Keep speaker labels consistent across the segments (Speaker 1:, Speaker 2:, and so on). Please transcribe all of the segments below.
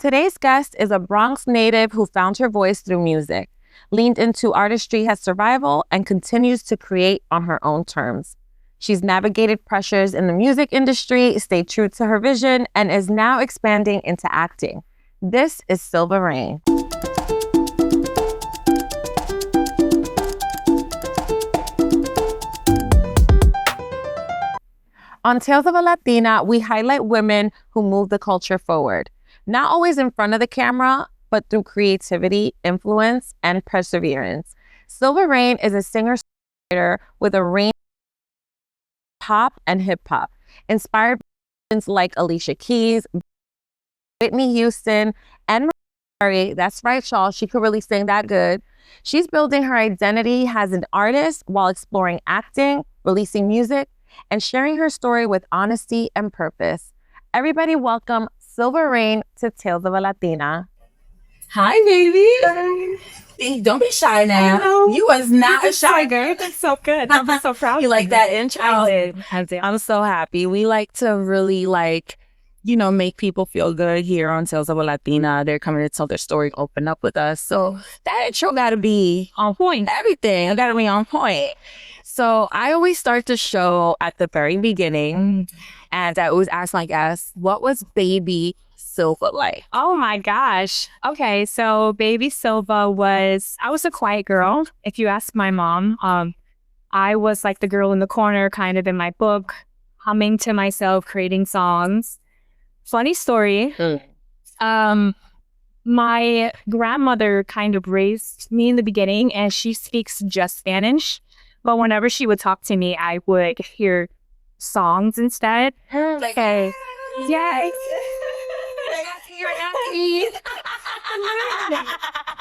Speaker 1: Today's guest is a Bronx native who found her voice through music, leaned into artistry as survival, and continues to create on her own terms. She's navigated pressures in the music industry, stayed true to her vision, and is now expanding into acting. This is Silva Reign. On Tales of a Latina, we highlight women who move the culture forward, not always in front of the camera, but through creativity, influence, and perseverance. Silva Reign is a singer-songwriter with a range of pop and hip-hop, inspired by legends like Alicia Keys, Whitney Houston, and Mariah Carey. That's right, y'all. She could really sing that good. She's building her identity as an artist while exploring acting, releasing music, and sharing her story with honesty and purpose. Everybody welcome Silva Reign to Tales of a Latina.
Speaker 2: Hi, baby. Don't be shy now. You was not a shy girl.
Speaker 1: That's so good. I'm so proud.
Speaker 2: You like that intro?
Speaker 1: I did. I'm so happy. We like to really make people feel good here on Tales of a Latina. They're coming to tell their story, open up with us. So that intro got to be on point. Everything got to be on point. So I always start the show at the very beginning, and I always ask my guests, what was baby Silva like?
Speaker 3: Oh my gosh. Okay, so baby Silva I was a quiet girl. If you ask my mom, I was like the girl in the corner, kind of in my book, humming to myself, creating songs. Funny story. My grandmother kind of raised me in the beginning, and she speaks just Spanish. But whenever she would talk to me, I would hear songs instead. Okay. Yes.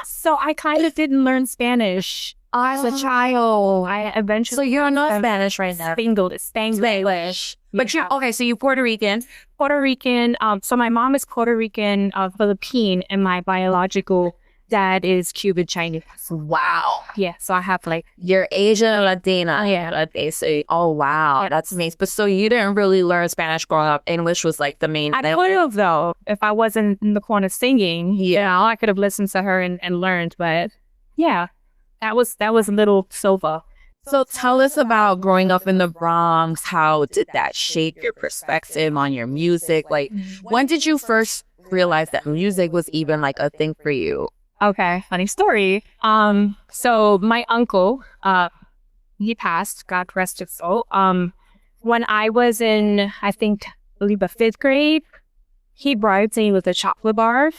Speaker 3: So I kind of didn't learn Spanish as a child. I eventually.
Speaker 2: So you're not Spanish right now.
Speaker 3: Spanglish.
Speaker 2: But so you're Puerto Rican.
Speaker 3: Puerto Rican. So my mom is Puerto Rican, Philippine, and my biological dad is Cuban Chinese.
Speaker 2: Wow.
Speaker 3: Yeah. So I have
Speaker 2: you're Asian Latina.
Speaker 3: Yeah.
Speaker 2: Oh wow, that's amazing. But so you didn't really learn Spanish growing up. English was the main.
Speaker 3: I could have though, if I wasn't in the corner singing. Yeah, I could have listened to her and learned. But yeah, that was little Silva.
Speaker 2: So tell us about growing up in the Bronx. How did that shape your perspective on your music? When did you first realize that music was even a thing for you?
Speaker 3: Okay, funny story. So my uncle, he passed, God rest his soul. When I was in, I believe 5th grade, he bribed me with a chocolate bar.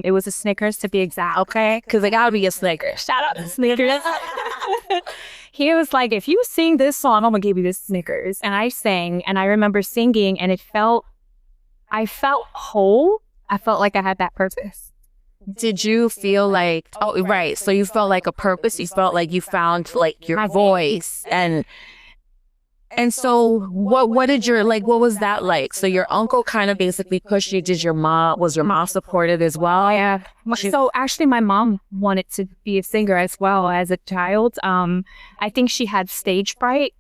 Speaker 3: It was a Snickers to be exact.
Speaker 2: Okay, because it gotta be a Snickers.
Speaker 3: Shout out to Snickers. He was like, if you sing this song, I'm gonna give you this Snickers. And I sang, and I remember singing, and I felt whole. I felt like I had that purpose.
Speaker 2: Did you feel so you felt like a purpose? You felt like you found your voice and so what did what was that like? So your uncle kind of basically pushed you. Was your mom supportive as well?
Speaker 3: Yeah. So actually my mom wanted to be a singer as well as a child. I think she had stage fright.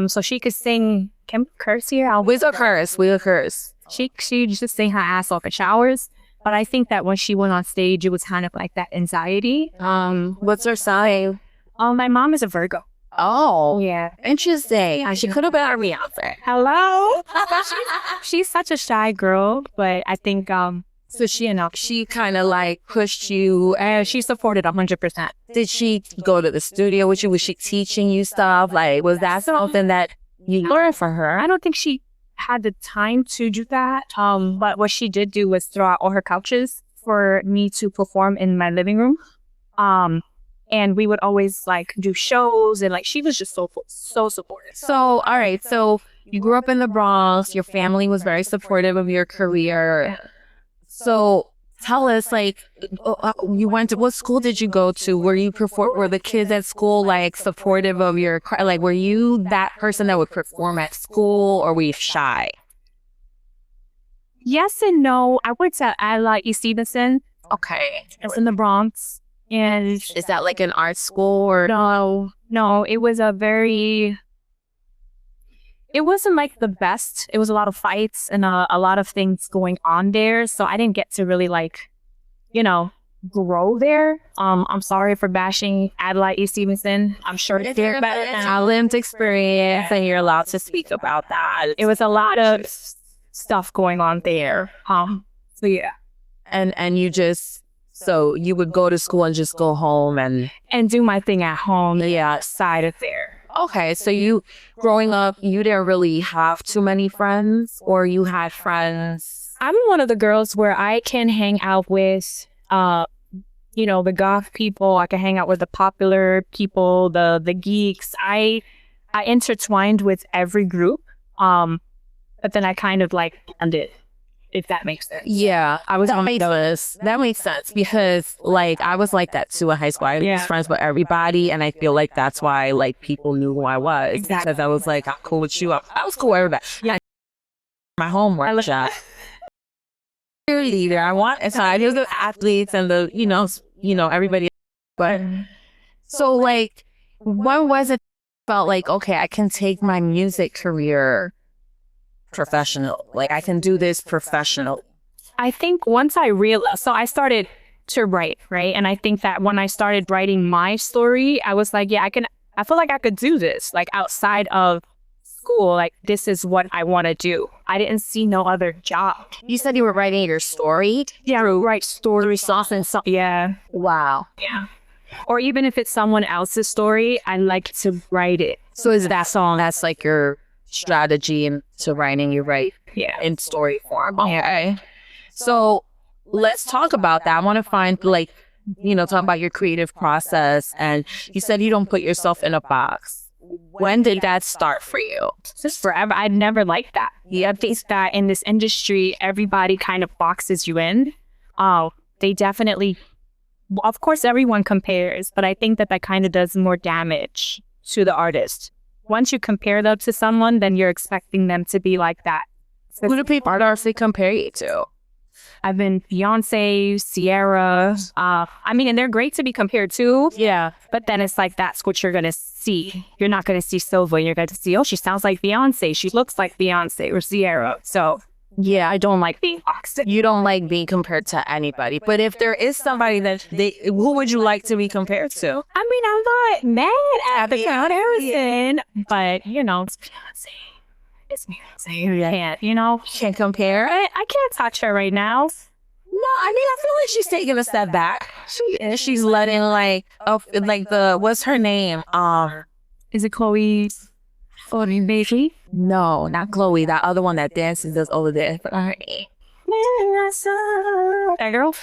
Speaker 3: So she could sing. Can we curse here?
Speaker 2: We will curse.
Speaker 3: She just sing her ass off in showers. But I think that when she went on stage, it was kind of like that anxiety.
Speaker 2: What's her sign?
Speaker 3: My mom is a Virgo.
Speaker 2: Oh,
Speaker 3: yeah.
Speaker 2: Interesting. She could have been a Beyonce.
Speaker 3: Hello? She's such a shy girl, but I think so
Speaker 2: she kind of pushed you.
Speaker 3: She supported 100%.
Speaker 2: Did she go to the studio with you? Was she teaching you stuff? Was that something that you learned from her?
Speaker 3: I don't think she had the time to do that. But what she did do was throw out all her couches for me to perform in my living room. And we would always do shows, and she was just so supportive.
Speaker 2: So, all right. So you grew up in the Bronx. Your family was very supportive of your career. So tell us, you went to, what school did you go to? Were the kids at school supportive of your, were you that person that would perform at school, or were you shy?
Speaker 3: Yes and no. I went to E. Stevenson.
Speaker 2: Okay.
Speaker 3: It's in the Bronx. And
Speaker 2: is that an art school or?
Speaker 3: No, it was it wasn't like the best. It was a lot of fights and a lot of things going on there. So I didn't get to really like, you know, grow there. I'm sorry for bashing Adelaide E. Stevenson. I'm sure they're better now.
Speaker 2: I lived experience and you're allowed to speak about that.
Speaker 3: It was a lot of stuff going on there. So yeah.
Speaker 2: And you just, so you would go to school and just go home and
Speaker 3: do my thing at home.
Speaker 2: Yeah.
Speaker 3: Outside of there.
Speaker 2: Okay, so you, growing up, you didn't really have too many friends, or you had friends?
Speaker 3: I'm one of the girls where I can hang out with, you know, the goth people. I can hang out with the popular people, the geeks. I intertwined with every group, but then I kind of like ended, if that makes sense.
Speaker 2: Yeah, that makes sense because like I was like that too in high school. I was friends with everybody, and I feel like that's why like people knew who I was.
Speaker 3: Exactly.
Speaker 2: Because I was like, I'm cool with you. I was cool with everybody. Yeah, my homework job. Leader. I want it's I do the athletes and the you know everybody. But so like, when was it felt like okay, I can take my music career professional, like I can do this professional?
Speaker 3: I think once I realized, so I started to write, right? And I think that when I started writing my story, I was like, yeah, I feel like I could do this, like outside of school, like this is what I want to do. I didn't see no other job.
Speaker 2: You said you were writing your story?
Speaker 3: Yeah, write story, songs and so. Yeah.
Speaker 2: Wow.
Speaker 3: Yeah. Or even if it's someone else's story, I like to write it.
Speaker 2: So is that song, that's like your strategy into writing, you write in story form? Okay. So let's talk about that. I want to find like, you know, talk about your creative process. And you said you don't put yourself in a box. When did that start for you?
Speaker 3: Just forever. I'd never liked that. Yeah, I think that in this industry, everybody kind of boxes you in. They definitely, of course, everyone compares, but I think that kind of does more damage to the artist. Once you compare them to someone, then you're expecting them to be like that.
Speaker 2: So who do people artists compare you to?
Speaker 3: I've been Beyoncé, Sierra. I mean, and they're great to be compared to.
Speaker 2: Yeah.
Speaker 3: But then it's like, that's what you're going to see. You're not going to see Silva. You're going to see, oh, she sounds like Beyoncé. She looks like Beyoncé or Sierra. So yeah, I don't like being boxed.
Speaker 2: You don't like being compared to anybody. But if there is somebody that who would you like to be compared to?
Speaker 3: I mean, I'm not mad at the comparison, but you know, it's Beyoncé. It's Beyoncé. You can't, you know,
Speaker 2: can't compare.
Speaker 3: I can't touch her right now.
Speaker 2: No, I mean, I feel like she's taking a step back. She is. She's letting like what's her name?
Speaker 3: Is it Chloe? Baby?
Speaker 2: No, not Chloe. That other one that dances, does all of this.
Speaker 3: That girl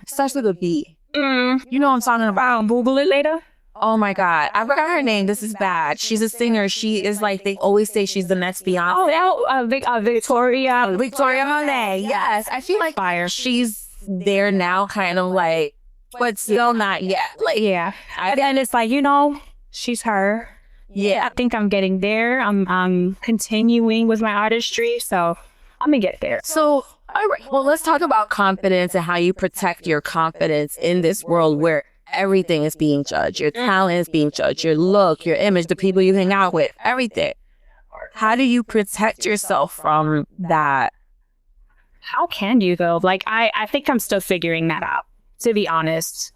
Speaker 2: starts with a B. You know what I'm talking about?
Speaker 3: Google it later.
Speaker 2: Oh my God, I forgot her name. This is bad. She's a singer. She is like, they always say she's the next Beyonce.
Speaker 3: Victoria
Speaker 2: Monet. Yes, I feel like
Speaker 3: fire.
Speaker 2: She's there now, kind of like, but still not yet. Like,
Speaker 3: yeah. And it's like, you know, she's her.
Speaker 2: Yeah,
Speaker 3: I think I'm getting there. I'm continuing with my artistry, so I'm gonna get there.
Speaker 2: So, all right. Well, let's talk about confidence and how you protect your confidence in this world where everything is being judged. Your talent is being judged. Your look, your image, the people you hang out with, everything. How do you protect yourself from that?
Speaker 3: How can you though? Like, I think I'm still figuring that out, to be honest.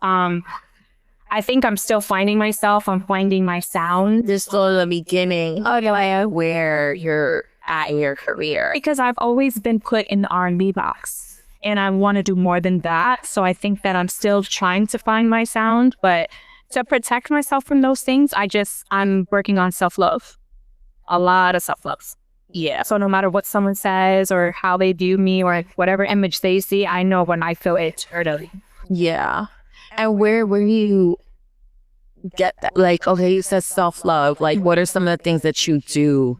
Speaker 3: I think I'm still finding myself. I'm finding my sound.
Speaker 2: Just still in the beginning of where you're at in your career.
Speaker 3: Because I've always been put in the R&B box. And I want to do more than that. So I think that I'm still trying to find my sound. But to protect myself from those things, I'm working on self-love. A lot of self-love. Yeah. So no matter what someone says or how they view me or whatever image they see, I know when I feel it internally.
Speaker 2: Yeah. And where you get that? Like, okay, you said self-love. Like, what are some of the things that you do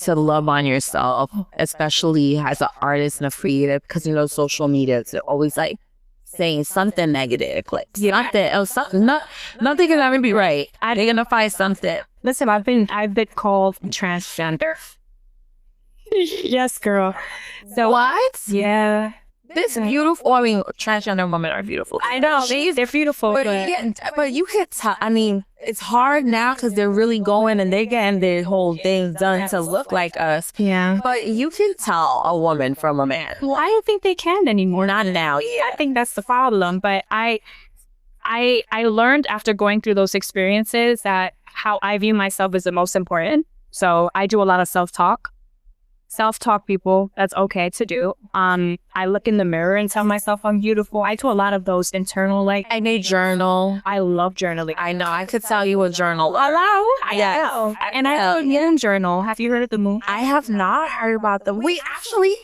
Speaker 2: to love on yourself, especially as an artist and a creative? Because, you know, social media is always like saying something negative. Like, nothing can ever be right. They're going to find something.
Speaker 3: Listen, I've been called transgender. Yes, girl. So
Speaker 2: what?
Speaker 3: Yeah.
Speaker 2: this beautiful, I mean, transgender women are beautiful.
Speaker 3: I know. They're beautiful.
Speaker 2: But you could tell, I mean, it's hard now because they're really going and they're getting their whole things done to look like us.
Speaker 3: Yeah.
Speaker 2: But you can tell a woman from a man.
Speaker 3: Well, I don't think they can anymore.
Speaker 2: Not now. Yeah.
Speaker 3: I think that's the problem. But I learned after going through those experiences that how I view myself is the most important. So I do a lot of self-talk. Self-talk, people, that's okay to do. I look in the mirror and tell myself I'm beautiful. I do a lot of those internal, like...
Speaker 2: I may journal.
Speaker 3: I love journaling.
Speaker 2: I know. I could tell you a journal.
Speaker 3: Hello?
Speaker 2: Yes.
Speaker 3: know. And I have a moon journal. Have you heard of the moon?
Speaker 2: I have not heard about them. Wait, actually,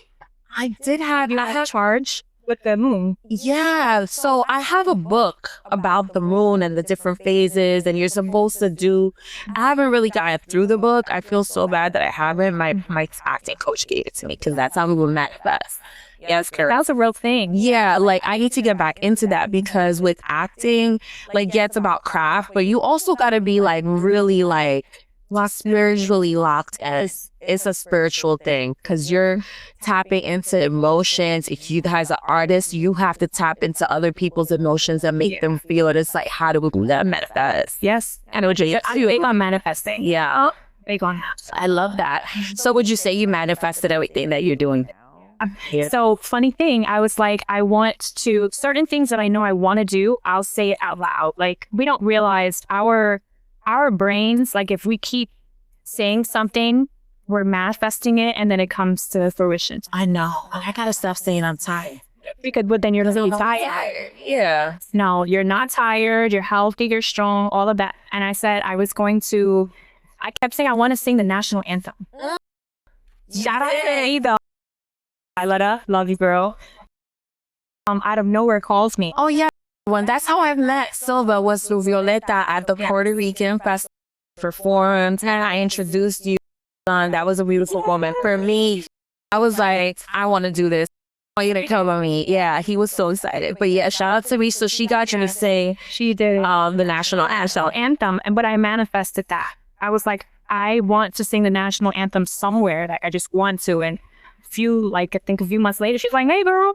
Speaker 2: I did have...
Speaker 3: You have charge with the moon.
Speaker 2: Yeah. So I have a book about the moon and the different phases, and you're supposed to do... I haven't really gotten through the book. I feel so bad that I haven't. My acting coach gave it to me because that's how we will manifest. Yes, correct.
Speaker 3: That was a real thing.
Speaker 2: Yeah, like I need to get back into that because with acting, like yeah, it's about craft, but you also gotta be like really like spiritually locked as it's a spiritual thing because you're tapping into emotions. If you guys are artists, you have to tap into other people's emotions and make them feel it. It's like, how do we do that? Manifest.
Speaker 3: Yes.
Speaker 2: And I'm
Speaker 3: big on manifesting.
Speaker 2: Yeah.
Speaker 3: Big on that.
Speaker 2: I love that. So would you say you manifested everything that you're doing?
Speaker 3: So funny thing, I was like, I want to, certain things that I know I want to do, I'll say it out loud. Like we don't realize our brains, like if we keep saying something, we're manifesting it and then it comes to fruition.
Speaker 2: I know. I gotta stop saying I'm tired.
Speaker 3: Because but then you're really tired.
Speaker 2: Yeah.
Speaker 3: No, you're not tired. You're healthy. You're strong. All of that. And I said I kept saying I want to sing the national anthem. Shout out to me though. Lila, love you, girl. Out of nowhere calls me.
Speaker 2: Oh yeah. When that's how I met Silva was through Violeta at the Puerto Rican Festival performed and I introduced you. That was a beautiful moment for me. I was like, I want to do this. I want you to come on me. Yeah, he was so excited. But yeah, shout out to me. So she got you to sing
Speaker 3: she did
Speaker 2: the national
Speaker 3: anthem. But I manifested that. I was like, I want to sing the national anthem somewhere. Like I just want to. And a few months later, she's like, hey girl.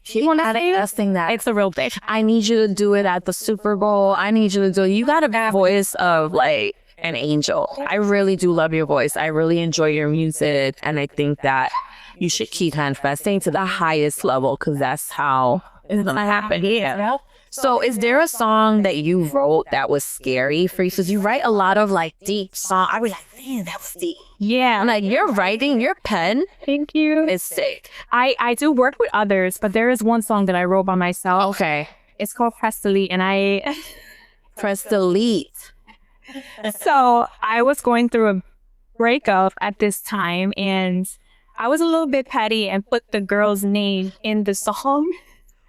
Speaker 2: She manifesting that.
Speaker 3: It's a real thing.
Speaker 2: I need you to do it at the Super Bowl. I need you to do it. You got a voice of like an angel. I really do love your voice. I really enjoy your music. And I think that you should keep manifesting to the highest level because that's how it's going to happen. Yeah. So is there a song that you wrote that was scary for you? Because you write a lot of like deep songs. I was like, man, that was deep.
Speaker 3: Yeah.
Speaker 2: And like your writing, your pen.
Speaker 3: Thank you.
Speaker 2: Is sick.
Speaker 3: I do work with others, but there is one song that I wrote by myself.
Speaker 2: Okay.
Speaker 3: It's called Press Delete and I...
Speaker 2: Press Delete.
Speaker 3: So I was going through a breakup at this time and I was a little bit petty and put the girl's name in the song.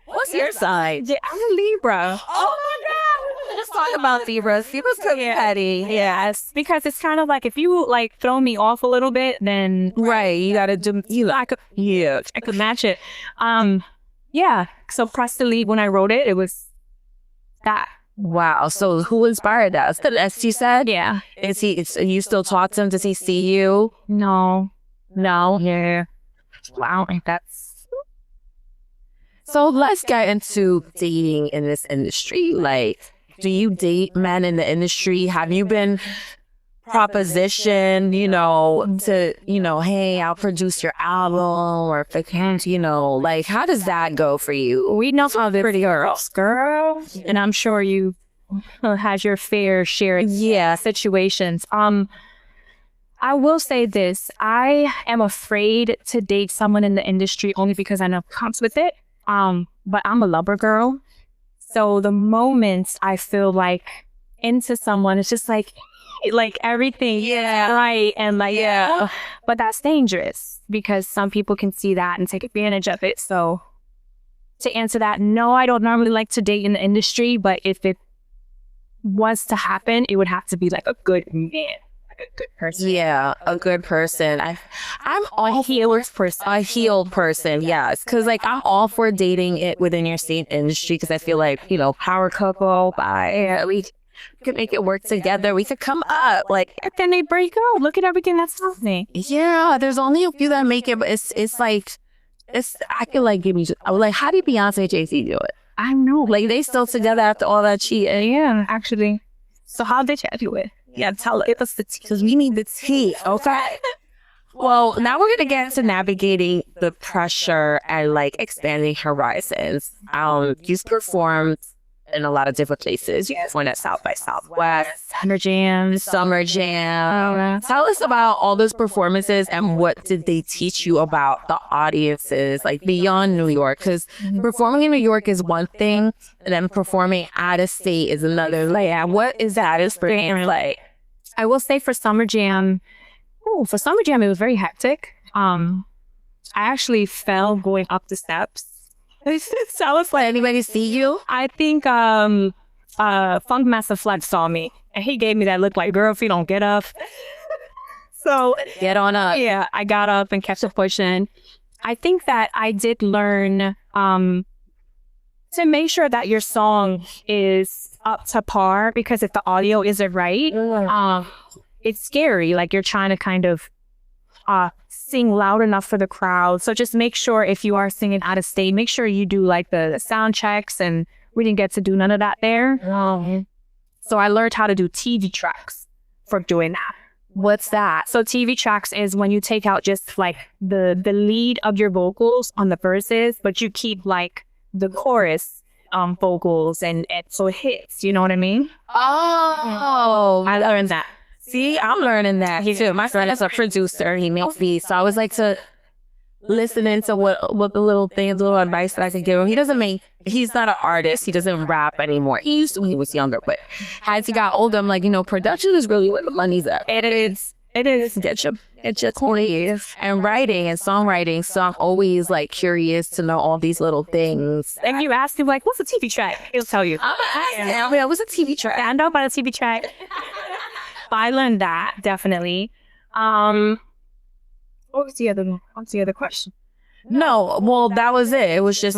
Speaker 2: What's your sign?
Speaker 3: Yeah, I'm a Libra.
Speaker 2: Oh my God. Let's talk about Libras. Libras could be petty.
Speaker 3: Yes. Because it's kind of like if you like throw me off a little bit, then
Speaker 2: right, you gotta do
Speaker 3: I could match it. Yeah. So Press Delete, when I wrote it, it was that.
Speaker 2: Wow. So who inspired that? Is that ST said?
Speaker 3: Yeah.
Speaker 2: You still talk to him? Does he see you?
Speaker 3: No.
Speaker 2: Yeah.
Speaker 3: Wow. That's...
Speaker 2: So let's get into dating in this industry. Like, do you date men in the industry? Have you been propositioned, to, hey, I'll produce your album or if it can't, like, how does that go for you?
Speaker 3: We know how this pretty girl. And I'm sure you has your fair share of situations. I will say this. I am afraid to date someone in the industry only because I know it comes with it. But I'm a lover girl. So the moment I feel like into someone, it's just like everything right and but that's dangerous because some people can see that and take advantage of it. So to answer that, no, I don't normally like to date in the industry, but if it was to happen, it would have to be like a good man. A good person.
Speaker 2: Yeah, a good person. I'm all
Speaker 3: a healed person.
Speaker 2: A healed person, yes. Because like I'm all for dating it within your same industry because I feel like, power couple, we could make it work together. We could come up. Like
Speaker 3: and then they break up. Look at everything that's happening.
Speaker 2: Yeah, there's only a few that make it, but it's like I could like give me. I was like, how did Beyonce and Jay-Z do it?
Speaker 3: I know.
Speaker 2: Like they still together after all that cheating.
Speaker 3: Yeah, actually. So how did you do it? Yeah, give us the tea.
Speaker 2: Because we need the tea, okay? Well, now we're gonna get into navigating the pressure and like expanding horizons. You've performed in a lot of different places. You went at South by Southwest,
Speaker 3: Summer Jam.
Speaker 2: Tell us about all those performances and what did they teach you about the audiences, like beyond New York? Because performing in New York is one thing, and then performing out of state is another. Like, what is that experience like?
Speaker 3: I will say for Summer Jam, it was very hectic. I actually fell going up the steps.
Speaker 2: So I was like, anybody see you?
Speaker 3: I think Funk Master Flex saw me, and he gave me that look like, girl, if you don't get up. So
Speaker 2: get on up.
Speaker 3: Yeah, I got up and kept it pushing. I think that I did learn to make sure that your song is up to par, because if the audio isn't right, it's scary. Like you're trying to kind of sing loud enough for the crowd. So just make sure if you are singing out of state, make sure you do like the sound checks, and we didn't get to do none of that there. So I learned how to do TV tracks for doing that.
Speaker 2: What's that?
Speaker 3: So TV tracks is when you take out just like the lead of your vocals on the verses, but you keep like the chorus vocals and so it hits, you know what I mean?
Speaker 2: Oh,
Speaker 3: I learned that.
Speaker 2: See, I'm learning that too. My friend is a producer. He makes beats. So I was like to listening to what the little things, little advice that I could give him. He's not an artist. He doesn't rap anymore. He used to when he was younger, but as he got older, I'm like, production is really where the money's at.
Speaker 3: It is.
Speaker 2: Get your coins. And writing and songwriting. So I'm always like curious to know all these little things.
Speaker 3: And you ask him like, what's a TV track? He'll tell you.
Speaker 2: What's a TV track?
Speaker 3: I know about a TV track. I learned that, definitely. What was the other question?
Speaker 2: No, well, that was it. It was just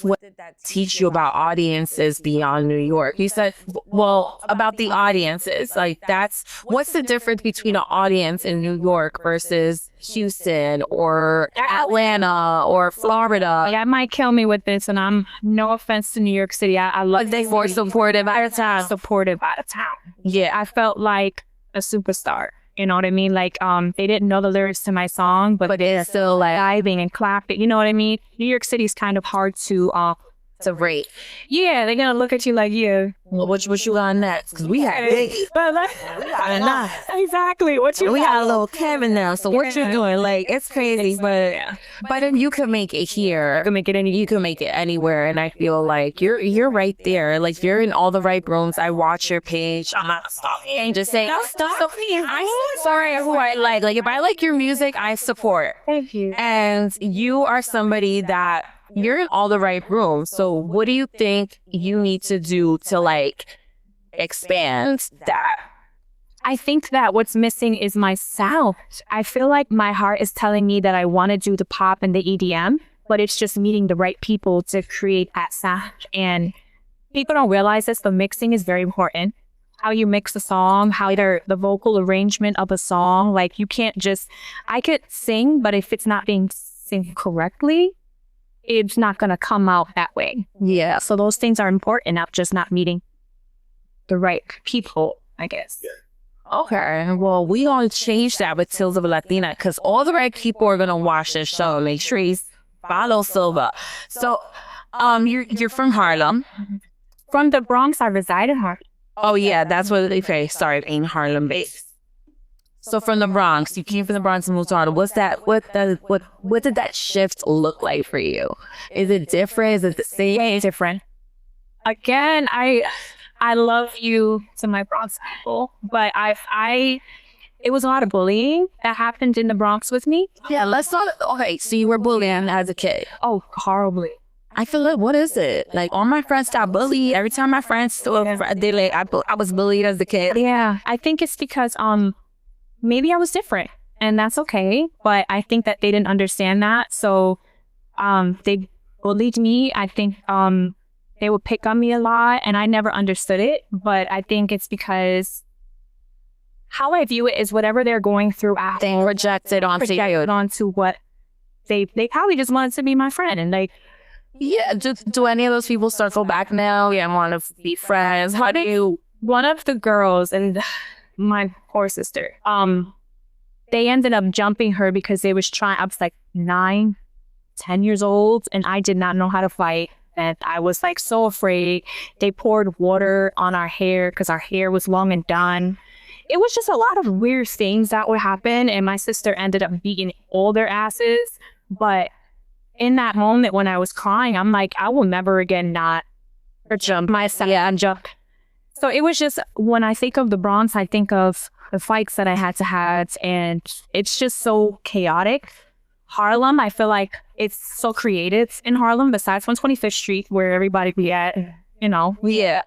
Speaker 2: what did that teach you about audiences beyond New York? You said, well, about the audiences. Like what's the difference between an audience in New York versus Houston or Atlanta or Florida?
Speaker 3: Yeah, might kill me with this, and I'm no offense to New York City. I love
Speaker 2: they more supportive out of town.
Speaker 3: Yeah, I felt like a superstar. You know what I mean? Like, they didn't know the lyrics to my song, but they're still like vibing and clapping. You know what I mean? New York City is kind of hard to
Speaker 2: rate.
Speaker 3: Yeah, they're gonna look at you like, yeah.
Speaker 2: Well, what you on next? Because we had Biggie.
Speaker 3: But like, exactly. What you?
Speaker 2: We got a little Kevin now. So what you doing? Like, it's crazy, but if you can make it here, you can make it anywhere. And I feel like you're right there. Like you're in all the right rooms. I watch your page. I'm not stopping and just saying, stop. I'm sorry who I like. Like if I like your music, I support.
Speaker 3: Thank you.
Speaker 2: And you are somebody that. You're in all the right rooms. So what do you think you need to do to like expand that?
Speaker 3: I think that what's missing is my sound. I feel like my heart is telling me that I want to do the pop and the EDM, but it's just meeting the right people to create that sound. And people don't realize this, but mixing is very important. How you mix a song, how the vocal arrangement of a song. Like you can't I could sing, but if it's not being sung correctly, it's not going to come out that way.
Speaker 2: Yeah.
Speaker 3: So those things are important, just not meeting the right people, I guess.
Speaker 2: Okay. Well, we gonna change that with Silva Latina because all the right people are gonna watch this show. Make sure you follow Silva. So, you're from Harlem.
Speaker 3: From the Bronx, I reside in Harlem.
Speaker 2: Oh yeah, that's what they say. Sorry, in Harlem based. So from the Bronx, you came from the Bronx and moved to Harlem. What did that shift look like for you? Is it different? Is it the same?
Speaker 3: Yeah, it's different. Again, I love you to my Bronx people, but it was a lot of bullying that happened in the Bronx with me.
Speaker 2: Yeah, let's talk. Okay, so you were bullied as a kid.
Speaker 3: Oh, horribly.
Speaker 2: I feel like, what is it? Like, all my friends got bullied. Every time my friends I was bullied as a kid.
Speaker 3: Yeah, I think it's because maybe I was different, and that's okay. But I think that they didn't understand that, so they bullied me. I think they would pick on me a lot, and I never understood it. But I think it's because how I view it is whatever they're going through after
Speaker 2: they project it onto
Speaker 3: what they probably just wanted to be my friend. And like,
Speaker 2: Yeah, do any of those people circle back now? Yeah, want to be friends. How do you?
Speaker 3: one of the girls and my poor sister, they ended up jumping her because they was trying. I was like 9, 10 years old, and I did not know how to fight. And I was like so afraid. They poured water on our hair because our hair was long and done. It was just a lot of weird things that would happen. And my sister ended up beating all their asses. But in that moment when I was crying, I'm like, I will never again not jump myself. Yeah, and jump. So it was just, when I think of the Bronx, I think of the fights that I had to have. And it's just so chaotic. Harlem, I feel like it's so creative in Harlem, besides 125th Street, where everybody be at, you know.
Speaker 2: Yeah.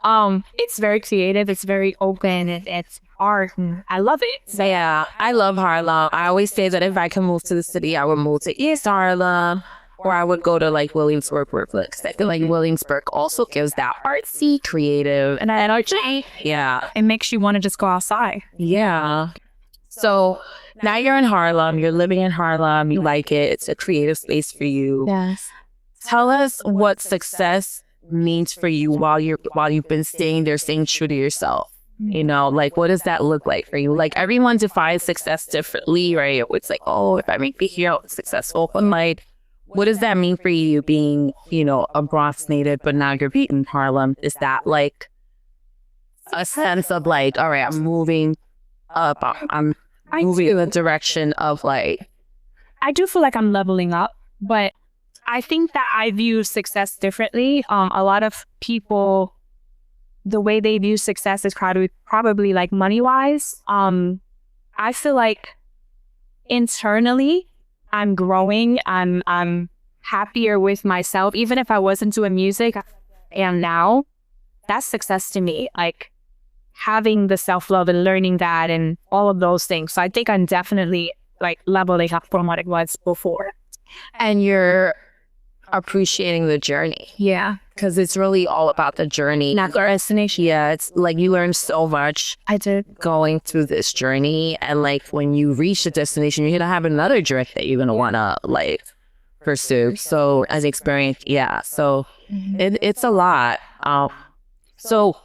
Speaker 3: It's very creative. It's very open. It's art. And I love it.
Speaker 2: So yeah, I love Harlem. I always say that if I can move to the city, I would move to East Harlem, or I would go to like Williamsburg, Brooklyn, because I feel like Williamsburg also gives that artsy, creative, and energy. Yeah.
Speaker 3: It makes you want to just go outside.
Speaker 2: Yeah. So now you're in Harlem, you're living in Harlem, you like it, it's a creative space for you.
Speaker 3: Yes.
Speaker 2: Tell us what success means for you while you've been staying there, staying true to yourself. You know, like, what does that look like for you? Like, everyone defines success differently, right? It's like, oh, if I make it here, I'm successful. But like, what does that mean for you being, you know, a Bronx native, but now you're in Harlem? Is that like a sense of like, all right, I'm moving up, I'm moving in the direction of like,
Speaker 3: I do feel like I'm leveling up, but I think that I view success differently. A lot of people, the way they view success is probably like money wise. I feel like internally I'm growing. I'm happier with myself. Even if I wasn't doing music, I am now. That's success to me. Like, having the self-love and learning that and all of those things. So I think I'm definitely like leveling up from what it was before.
Speaker 2: And you're appreciating the journey.
Speaker 3: Yeah.
Speaker 2: Because it's really all about the journey.
Speaker 3: Not the destination.
Speaker 2: Yeah, it's like you learn so much.
Speaker 3: I did.
Speaker 2: Going through this journey. And like when you reach the destination, you're going to have another journey that you're going to want to like pursue. So as experience, yeah. So it's a lot. So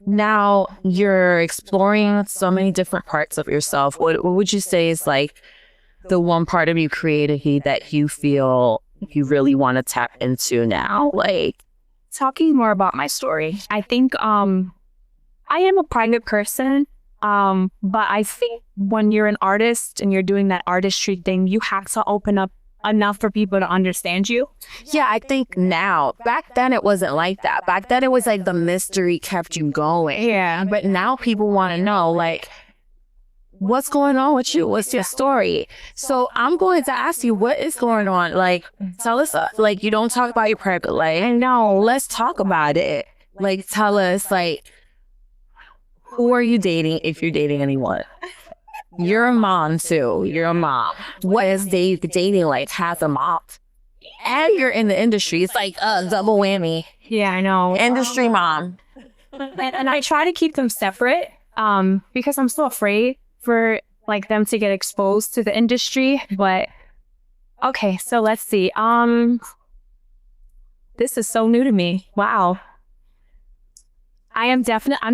Speaker 2: now you're exploring so many different parts of yourself. What would you say is like the one part of you creatively that you feel you really want to tap into now? Like,
Speaker 3: talking more about my story. I think I am a private person, but I think when you're an artist and you're doing that artistry thing, you have to open up enough for people to understand you.
Speaker 2: Yeah, I think now. Back then it wasn't like that. Back then it was like the mystery kept you going.
Speaker 3: Yeah.
Speaker 2: But now people want to know, like, what's going on with you? What's your story? So I'm going to ask you, what is going on? Like, tell us, like, you don't talk about your private life. No, let's talk about it. Like, tell us, like, who are you dating if you're dating anyone? You're a mom too. You're a mom. What is dating like? Has a mom. And you're in the industry. It's like a double whammy.
Speaker 3: Yeah, I know.
Speaker 2: Industry mom.
Speaker 3: And I try to keep them separate because I'm so afraid for like them to get exposed to the industry. But okay, so let's see. This is so new to me. Wow. I'm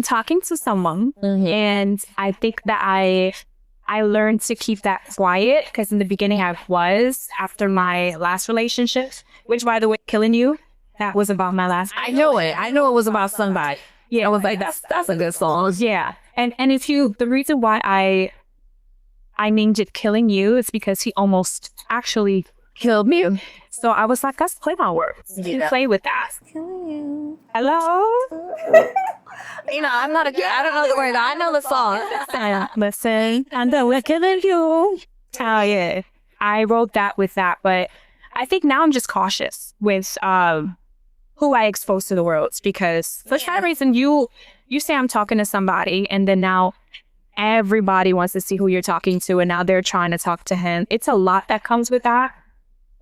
Speaker 3: talking to someone, and I think that I learned to keep that quiet because in the beginning I was, after my last relationship, which, by the way, Killing You, that was about my last.
Speaker 2: I know it. I know it was about somebody.
Speaker 3: Yeah,
Speaker 2: I was like, that's a good song.
Speaker 3: Yeah, and the reason why I named it Killing You is because he almost actually killed me. So I was like, let's play my words. Yeah. Play with that.
Speaker 2: Killing you.
Speaker 3: Hello.
Speaker 2: You know, I don't know the word. I know the song.
Speaker 3: Listen, and then we're killing you. Oh yeah, I wrote that with that, but I think now I'm just cautious with who I expose to the world, because for some reason you say I'm talking to somebody, and then now everybody wants to see who you're talking to, and now they're trying to talk to him. It's a lot that comes with that,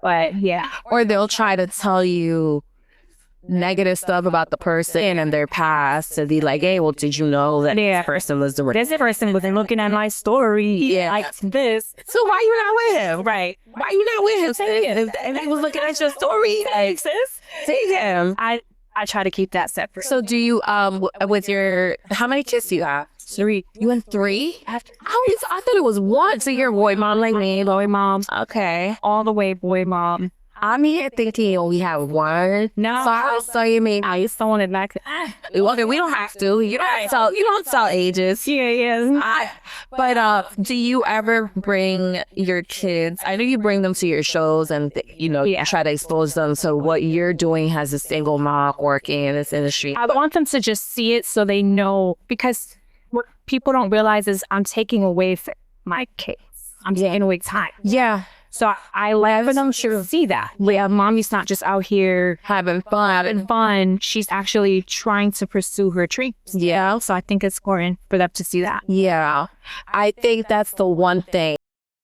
Speaker 3: but yeah.
Speaker 2: Or they'll try to tell you negative stuff about the person and their past to be like, hey, well, did you know that this person was doing
Speaker 3: this person wasn't looking at my story like this?
Speaker 2: So why you not with him?
Speaker 3: Right.
Speaker 2: Why you not with him? Sis? And he was looking at your story. Like, sis, take him.
Speaker 3: I try to keep that separate.
Speaker 2: So do you, with your, how many kids do you have?
Speaker 3: 3.
Speaker 2: You and 3? I thought it was 1. So you're a boy mom like me.
Speaker 3: Boy mom.
Speaker 2: Okay.
Speaker 3: All the way boy mom.
Speaker 2: I'm here thinking we have 1.
Speaker 3: No.
Speaker 2: So you mean
Speaker 3: I used to want it back.
Speaker 2: okay, we don't have to. You don't tell ages.
Speaker 3: Yeah.
Speaker 2: But do you ever bring your kids? I know you bring them to your shows and try to expose them. So what you're doing as a single mom working in this industry.
Speaker 3: I want them to just see it so they know, because what people don't realize is I'm taking away from my kids. I'm taking away time.
Speaker 2: Yeah.
Speaker 3: So I let them see that. Yeah, mommy's not just out here
Speaker 2: having fun.
Speaker 3: She's actually trying to pursue her dreams.
Speaker 2: Yeah.
Speaker 3: So I think it's important for them to see that.
Speaker 2: Yeah. I think that's the one thing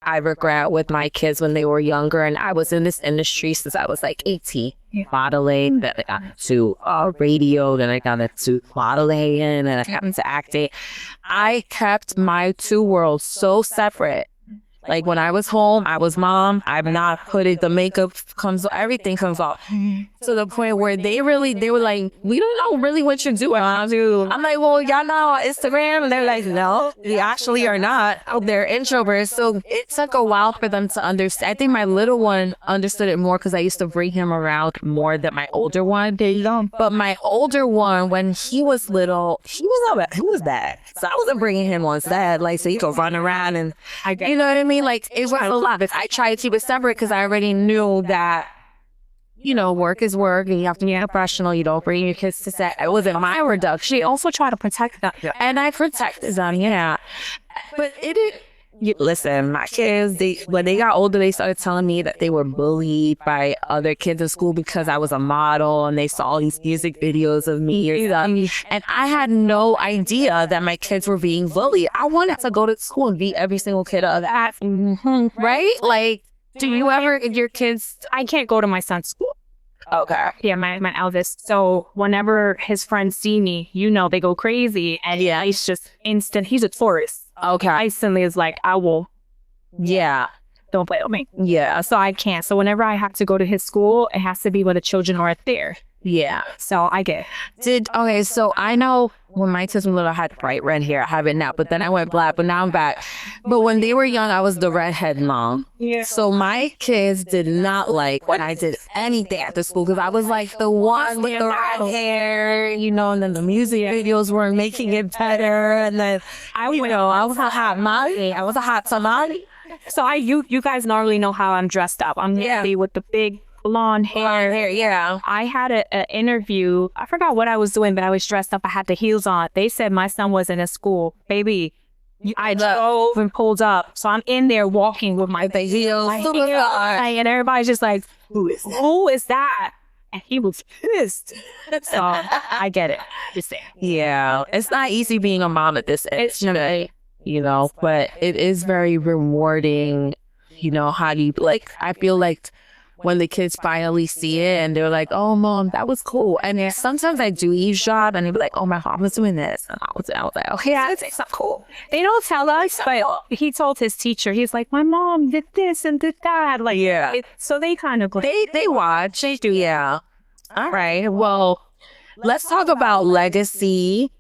Speaker 2: I regret with my kids when they were younger. And I was in this industry since I was like 18. Yeah. Modeling, then I got into radio, then I got into modeling, and then I got into acting. I kept my 2 worlds so separate. Like when I was home, I was mom. I'm not putting the makeup everything comes off. To the point where they were like, we don't know really what you're doing. I'm like, well, y'all know on Instagram. And they're like, no, they actually are not. They're introverts. So it took a while for them to understand. I think my little one understood it more because I used to bring him around more than my older one. But my older one, when he was little, he was bad. So I wasn't bringing him on set, like, so he could run around and, you know what I mean? Like, it was a lot. I tried to keep it separate because I already knew that, work is work and you have to be professional. You don't bring your kids to set. It wasn't my reduction.
Speaker 3: She also tried to protect them.
Speaker 2: And I protected them, yeah. But listen, my kids, when they got older, they started telling me that they were bullied by other kids in school because I was a model and they saw all these music videos of me or stuff. And I had no idea that my kids were being bullied. I wanted to go to school and beat every single kid of that. Mm-hmm. Right? Like, do you ever, your kids?
Speaker 3: I can't go to my son's school.
Speaker 2: Okay.
Speaker 3: Yeah, my eldest. So whenever his friends see me, they go crazy. And he's just instant. He's a tourist.
Speaker 2: Okay.
Speaker 3: Instantly is like, I will.
Speaker 2: Yeah.
Speaker 3: Don't play with me.
Speaker 2: Yeah.
Speaker 3: So I can't. So whenever I have to go to his school, it has to be when the children are there.
Speaker 2: Yeah.
Speaker 3: So I get it.
Speaker 2: Okay, so I know when my kids were little, I had bright red hair. I have it now, but then I went black, but now I'm back. But when they were young, I was the redhead mom.
Speaker 3: Yeah.
Speaker 2: So my kids did not like when I did anything at the school because I was like the one with the red hair, and then the music videos were making it better. And then I was a hot mommy. I was a hot tamale.
Speaker 3: So you guys normally know how I'm dressed up. I'm usually with the big blonde hair.
Speaker 2: Yeah.
Speaker 3: I had an interview. I forgot what I was doing, but I was dressed up. I had the heels on. They said my son wasn't in school. Baby, I drove and pulled up. So I'm in there walking with my
Speaker 2: heels.
Speaker 3: And everybody's just like, who is that? And he was pissed. So I get it. Just saying.
Speaker 2: Yeah. It's not easy being a mom at this age. But it is very rewarding. How do you, I feel like when the kids finally see it and they're like, oh, mom, that was cool. And sometimes I do eavesdrop and they'll be like, oh, my mom was doing this. And I was like, okay, it's not cool.
Speaker 3: They don't tell us, but he told his teacher, he's like, my mom did this and did that. Like,
Speaker 2: yeah.
Speaker 3: So they kind of,
Speaker 2: they watch. They do, yeah. All right. Well, let's talk about legacy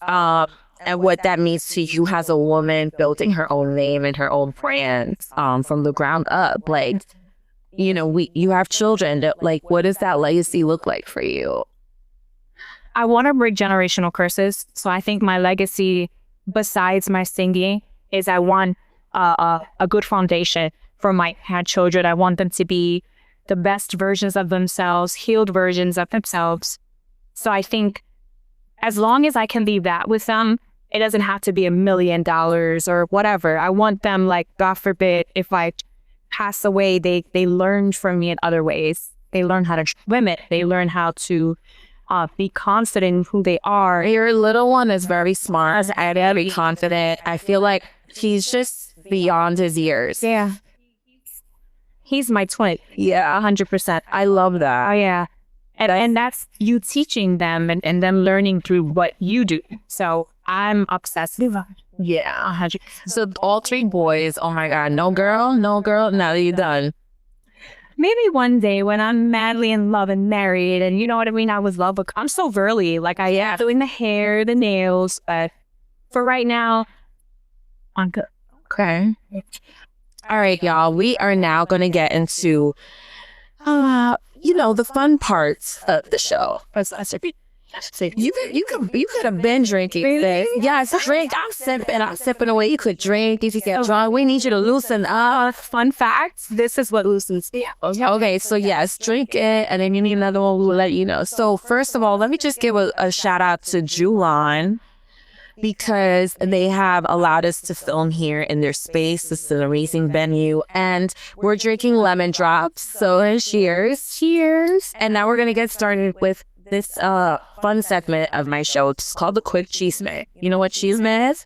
Speaker 2: and what that means to you as a woman building her own name and her own brand from the ground up. Like, you have children. What does that legacy look like for you?
Speaker 3: I want to break generational curses. So I think my legacy, besides my singing, is I want a good foundation for my children. I want them to be the best versions of themselves, healed versions of themselves. So I think as long as I can leave that with them, it doesn't have to be $1 million or whatever. I want them, like, God forbid, if I pass away, they learned from me in other ways. They learn how to swim it. They learn how to be confident in who they are.
Speaker 2: Your little one is very smart and very confident. I feel like he's just beyond his years.
Speaker 3: Yeah. He's my twin.
Speaker 2: Yeah.
Speaker 3: 100%.
Speaker 2: I love that.
Speaker 3: Oh, yeah. And that's you teaching them and them learning through what you do. So I'm obsessed with that.
Speaker 2: Yeah. So all 3 boys, oh my God, no girl, now that you're done.
Speaker 3: Maybe one day when I'm madly in love and married and you know what I mean, I was love, but I'm so girly. Like I am doing the hair, the nails, but for right now, I'm good.
Speaker 2: Okay. All right, y'all. We are now going to get into, the fun parts of the show. You could have been drinking.
Speaker 3: Really?
Speaker 2: Yes, drink. I'm sipping away. You could drink if you get drunk. We need you to loosen up.
Speaker 3: Fun facts. This is what loosens me.
Speaker 2: Okay, so yes, drink it, and then you need another one. We'll let you know. So first of all, let me just give a shout out to Julan, because they have allowed us to film here in their space. This is an amazing venue. And we're drinking lemon drops. So cheers. Cheers. And now we're going to get started with this fun segment of my show. It's called the Quick Chisme. You know what chisme is?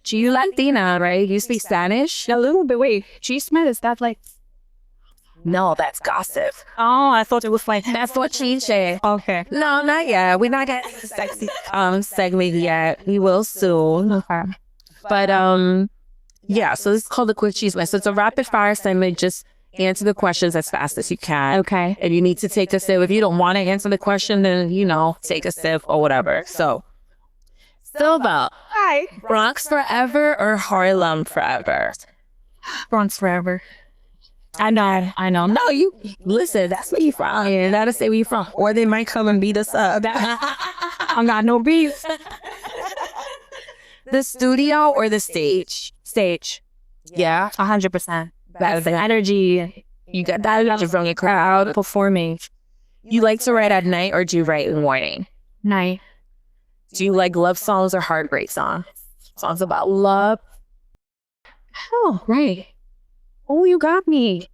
Speaker 2: You Latina, right? You speak Spanish?
Speaker 3: A little bit. Wait, chisme, is that like...
Speaker 2: No, that's gossip.
Speaker 3: Oh, I thought it was like...
Speaker 2: That's what chisme.
Speaker 3: Okay.
Speaker 2: No, not yet. We're not getting the sexy segment yet. We will soon.
Speaker 3: Okay.
Speaker 2: But yeah, so this is called the Quick Chisme. So it's a rapid fire segment. Just answer the questions as fast as you can.
Speaker 3: Okay.
Speaker 2: If you need to take a sip, if you don't want to answer the question, then take a sip or whatever. So Silva,
Speaker 3: Hi.
Speaker 2: Bronx forever or Harlem forever?
Speaker 3: Bronx forever. I know.
Speaker 2: No, you listen. That's where you from. You gotta say where you from, or they might come and beat us up.
Speaker 3: I got no beef.
Speaker 2: The studio or the stage?
Speaker 3: Stage.
Speaker 2: Yeah,
Speaker 3: 100%.
Speaker 2: that's
Speaker 3: The energy.
Speaker 2: You got that energy from your crowd.
Speaker 3: Performing.
Speaker 2: You like to write at night or do you write in the morning?
Speaker 3: Night.
Speaker 2: Do you like love songs or heartbreak songs? Songs about love.
Speaker 3: Oh, right. Oh, you got me.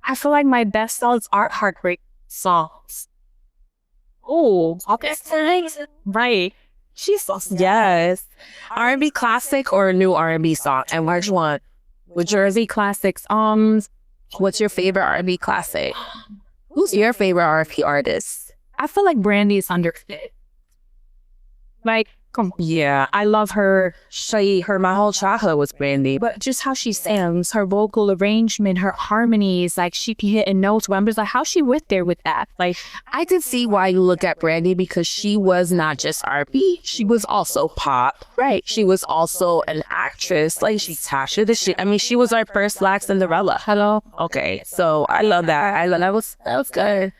Speaker 3: I feel like my best songs are heartbreak songs. Oh, okay. Right.
Speaker 2: Yes. R&B classic or a new R&B song? And which one?
Speaker 3: With Jersey classics.
Speaker 2: What's your favorite R&B classic? Who's your favorite R&B artist?
Speaker 3: I feel like Brandy is underrated. Like, come on.
Speaker 2: Yeah, I love her. My whole childhood was Brandy.
Speaker 3: But just how she sings, her vocal arrangement, her harmonies, like she be hitting notes. Where I'm just like, how's she with there with that? Like,
Speaker 2: I could see why you look at Brandy, because she was not just R&B. She was also pop.
Speaker 3: right.
Speaker 2: She was also an actress. Like, she Tasha the shit. I mean, she was our first Black Cinderella.
Speaker 3: Hello.
Speaker 2: Okay, so I love that. That was good.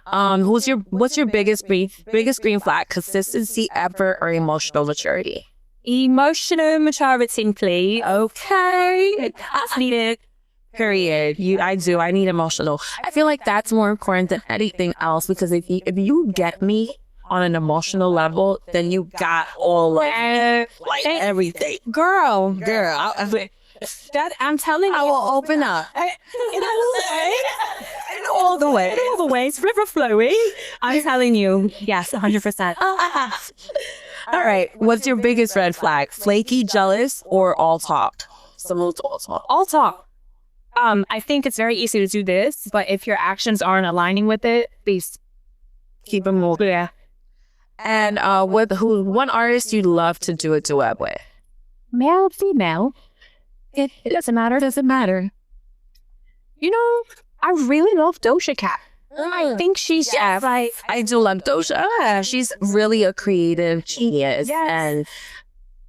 Speaker 2: What's your biggest green flag? Consistency, effort, or emotional maturity?
Speaker 3: Emotional maturity, please.
Speaker 2: Okay, I need it. Period. I need emotional. I feel like that's more important than anything else, because if you get me on an emotional level, then you got all everything.
Speaker 3: Girl.
Speaker 2: I'm telling you, I will open up.
Speaker 3: In all the ways, river flowing. I'm telling you, yes, 100%.
Speaker 2: All right. What's your biggest red flag? Flaky, jealous, or all talk? All talk.
Speaker 3: All talk. I think it's very easy to do this, but if your actions aren't aligning with it, please
Speaker 2: Keep it moving.
Speaker 3: yeah.
Speaker 2: And one artist you'd love to do a duet with?
Speaker 3: Male, female. It doesn't matter.
Speaker 2: Doesn't matter.
Speaker 3: You know, I really love Doja Cat. I think she's like,
Speaker 2: I do love Doja. She's really a creative genius.
Speaker 3: Yes.
Speaker 2: And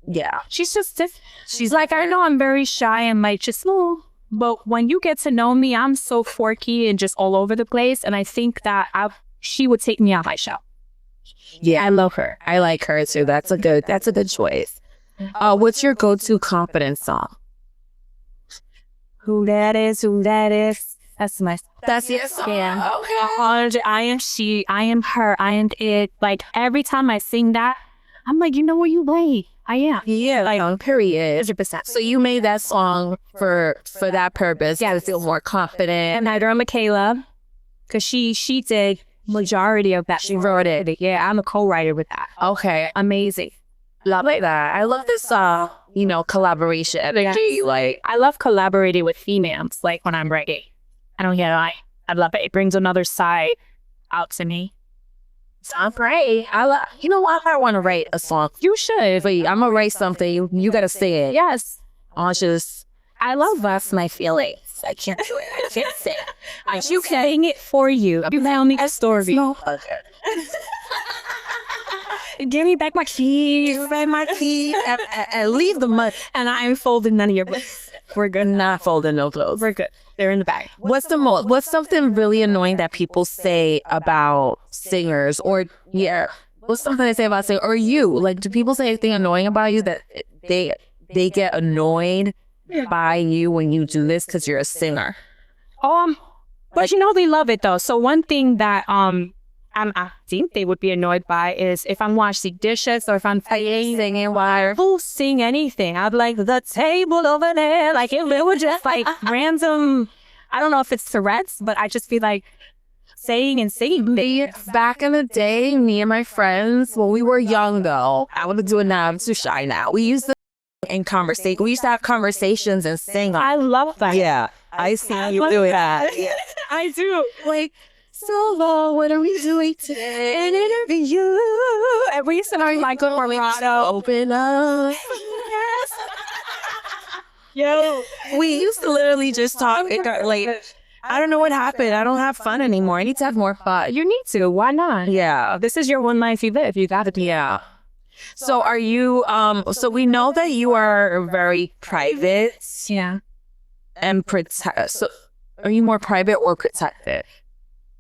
Speaker 2: yeah,
Speaker 3: she's just different. She's like, I know I'm very shy and might just but when you get to know me, I'm so quirky and just all over the place. And I think that she would take me on my show.
Speaker 2: Yeah,
Speaker 3: I love her.
Speaker 2: I like her too. That's a good choice. What's your go-to confidence song?
Speaker 3: Who that is. That's
Speaker 2: your song.
Speaker 3: Yeah.
Speaker 2: Okay.
Speaker 3: I am she, I am her, I am it. Like every time I sing that, I'm like, you know what you like? I am.
Speaker 2: Yeah, like period.
Speaker 3: 100%.
Speaker 2: So you made that song for that purpose. Yeah, to feel more confident.
Speaker 3: And I drew Michaela, because she did majority of that.
Speaker 2: She wrote it.
Speaker 3: Yeah, I'm a co-writer with that.
Speaker 2: Okay.
Speaker 3: Amazing.
Speaker 2: Love that. I love this collaboration energy. Like,
Speaker 3: I love collaborating with females, like when I'm writing. I don't get why. I love it. It brings another side out to me.
Speaker 2: Sounds great. You know what? I want to write a song.
Speaker 3: You should.
Speaker 2: But I'm gonna write something. You gotta say it.
Speaker 3: Yes.
Speaker 2: I love that's my feelings. I can't do it. I can't say it.
Speaker 3: You saying it for you. You tell me a story.
Speaker 2: No.
Speaker 3: Give me back my keys.
Speaker 2: And leave the money.
Speaker 3: And I ain't folding none of your books. We're good.
Speaker 2: Not folding no clothes.
Speaker 3: We're good. They're in the bag.
Speaker 2: What's something really annoying that people say about singers? Or what's something they say about singers? Or you? Like, do people say anything annoying about you that they get annoyed by you when you do this because you're a singer?
Speaker 3: But they love it though. So one thing that I think they would be annoyed by is if I'm washing dishes or if I'm
Speaker 2: Singing wire.
Speaker 3: who sing anything. I'd be like, the table over there. Like it would just like random. I don't know if it's Tourette's, but I just feel like saying and singing.
Speaker 2: Back in the day, me and my friends, when we were young though, I want to do it now. I'm too shy now. We used to we used to have conversations and sing.
Speaker 3: I love that.
Speaker 2: Yeah, I see you doing that.
Speaker 3: I do.
Speaker 2: Like, Silva, what are we doing today?
Speaker 3: An interview. And we used to know Michael Morado.
Speaker 2: Open up.
Speaker 3: Yo.
Speaker 2: We used to literally just talk. Like, I don't know what happened. I don't have fun anymore. I need to have more fun.
Speaker 3: You need to. Why not?
Speaker 2: Yeah.
Speaker 3: This is your one life you live. You got to.
Speaker 2: Yeah. So are you, so we know that you are very private.
Speaker 3: Yeah.
Speaker 2: And so are you more private or protected?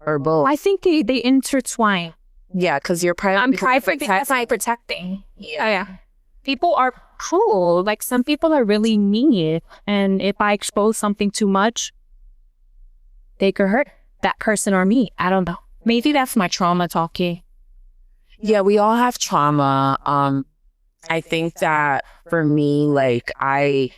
Speaker 2: Or both?
Speaker 3: I think they intertwine.
Speaker 2: Yeah, because you're private.
Speaker 3: I'm private because I'm protecting. Yeah. People are cruel. Like some people are really mean. And if I expose something too much, they could hurt that person or me. I don't know. Maybe that's my trauma talking.
Speaker 2: Yeah, we all have trauma. I think that for me, like I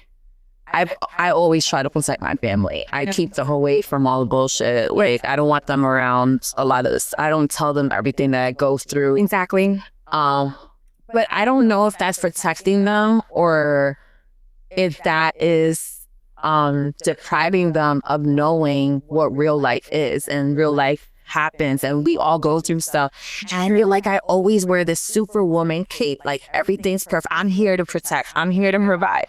Speaker 2: always try to protect my family. I keep them away from all the bullshit. Like I don't want them around a lot of this. I don't tell them everything that I go through.
Speaker 3: Exactly.
Speaker 2: But I don't know if that's protecting them or if that is depriving them of knowing what real life is, and real life happens and we all go through stuff. And you're like, I always wear this superwoman cape, like everything's perfect. I'm here to protect, I'm here to provide.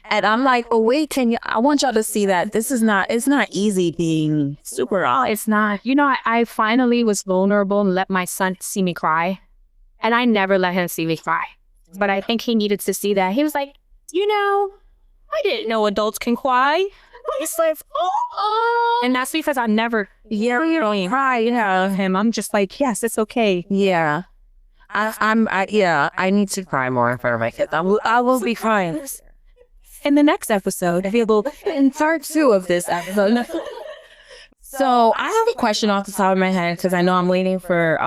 Speaker 2: And I'm like, oh wait, I want y'all to see that it's not easy being super on.
Speaker 3: It's not. I finally was vulnerable and let my son see me cry. And I never let him see me cry. But I think he needed to see that. He was like, I didn't know adults can cry. He's like, oh. And that's because I never cry, him. I'm just like, yes, it's okay.
Speaker 2: Yeah. I need to cry more for my kids. I will be crying.
Speaker 3: In the next episode,
Speaker 2: in part 2 of this episode. So I have a question off the top of my head because I know I'm waiting for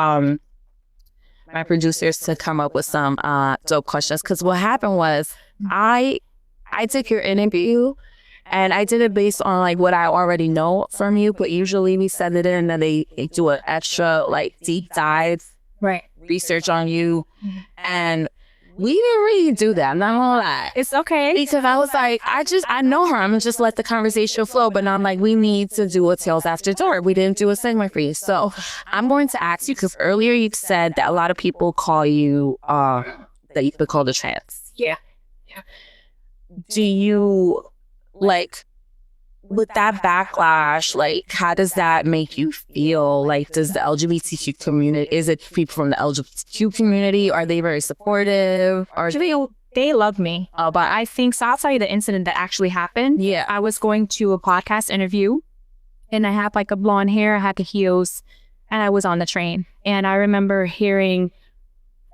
Speaker 2: my producers to come up with some dope questions. Because what happened was I took your interview and I did it based on like what I already know from you, but usually we send it in and they do an extra like deep dive research on you. And we didn't really do that. I'm not gonna lie.
Speaker 3: It's okay.
Speaker 2: Because I was like, I know her. I'm gonna just let the conversation flow. But I'm like, we need to do a Tales After Dark. We didn't do a segment for you. So I'm going to ask you, because earlier you said that a lot of people call you, that you could call the trans.
Speaker 3: Yeah.
Speaker 2: Do you, like, with that backlash, like, how does that make you feel? Like, does the LGBTQ community, is it people from the LGBTQ community? Are they very supportive? Or
Speaker 3: they love me. But I think, so I'll tell you the incident that actually happened.
Speaker 2: Yeah.
Speaker 3: I was going to a podcast interview and I had like a blonde hair, I had the heels, and I was on the train. And I remember hearing,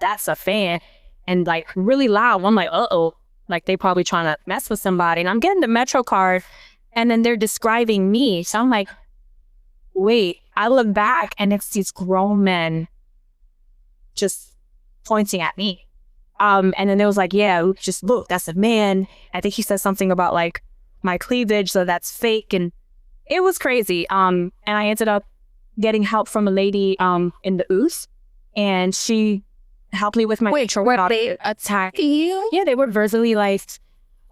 Speaker 3: that's a fan, and like really loud. I'm like, uh-oh. Like they probably trying to mess with somebody. And I'm getting the Metro card and then they're describing me. So I'm like, wait, I look back and it's these grown men just pointing at me. And then it was like, yeah, just look, that's a man. I think he said something about like my cleavage, so that's fake. And it was crazy. And I ended up getting help from a lady in the ooth, and she helped me with my
Speaker 2: Wait, were they attacking you?
Speaker 3: Yeah, they were verbally like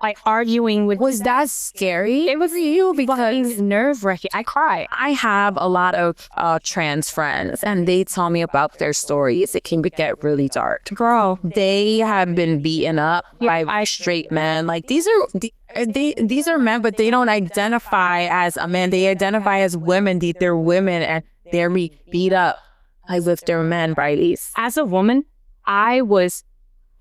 Speaker 3: like arguing with.
Speaker 2: Was that scary?
Speaker 3: It was
Speaker 2: you because
Speaker 3: nerve-wracking. I cry.
Speaker 2: I have a lot of trans friends, and they tell me about their stories. It can get really dark.
Speaker 3: Girl,
Speaker 2: They have been beaten up by straight men. Like these are men, but they don't identify as a man. They identify as women. They're women, and they're beat up with their men by these.
Speaker 3: as a woman, I was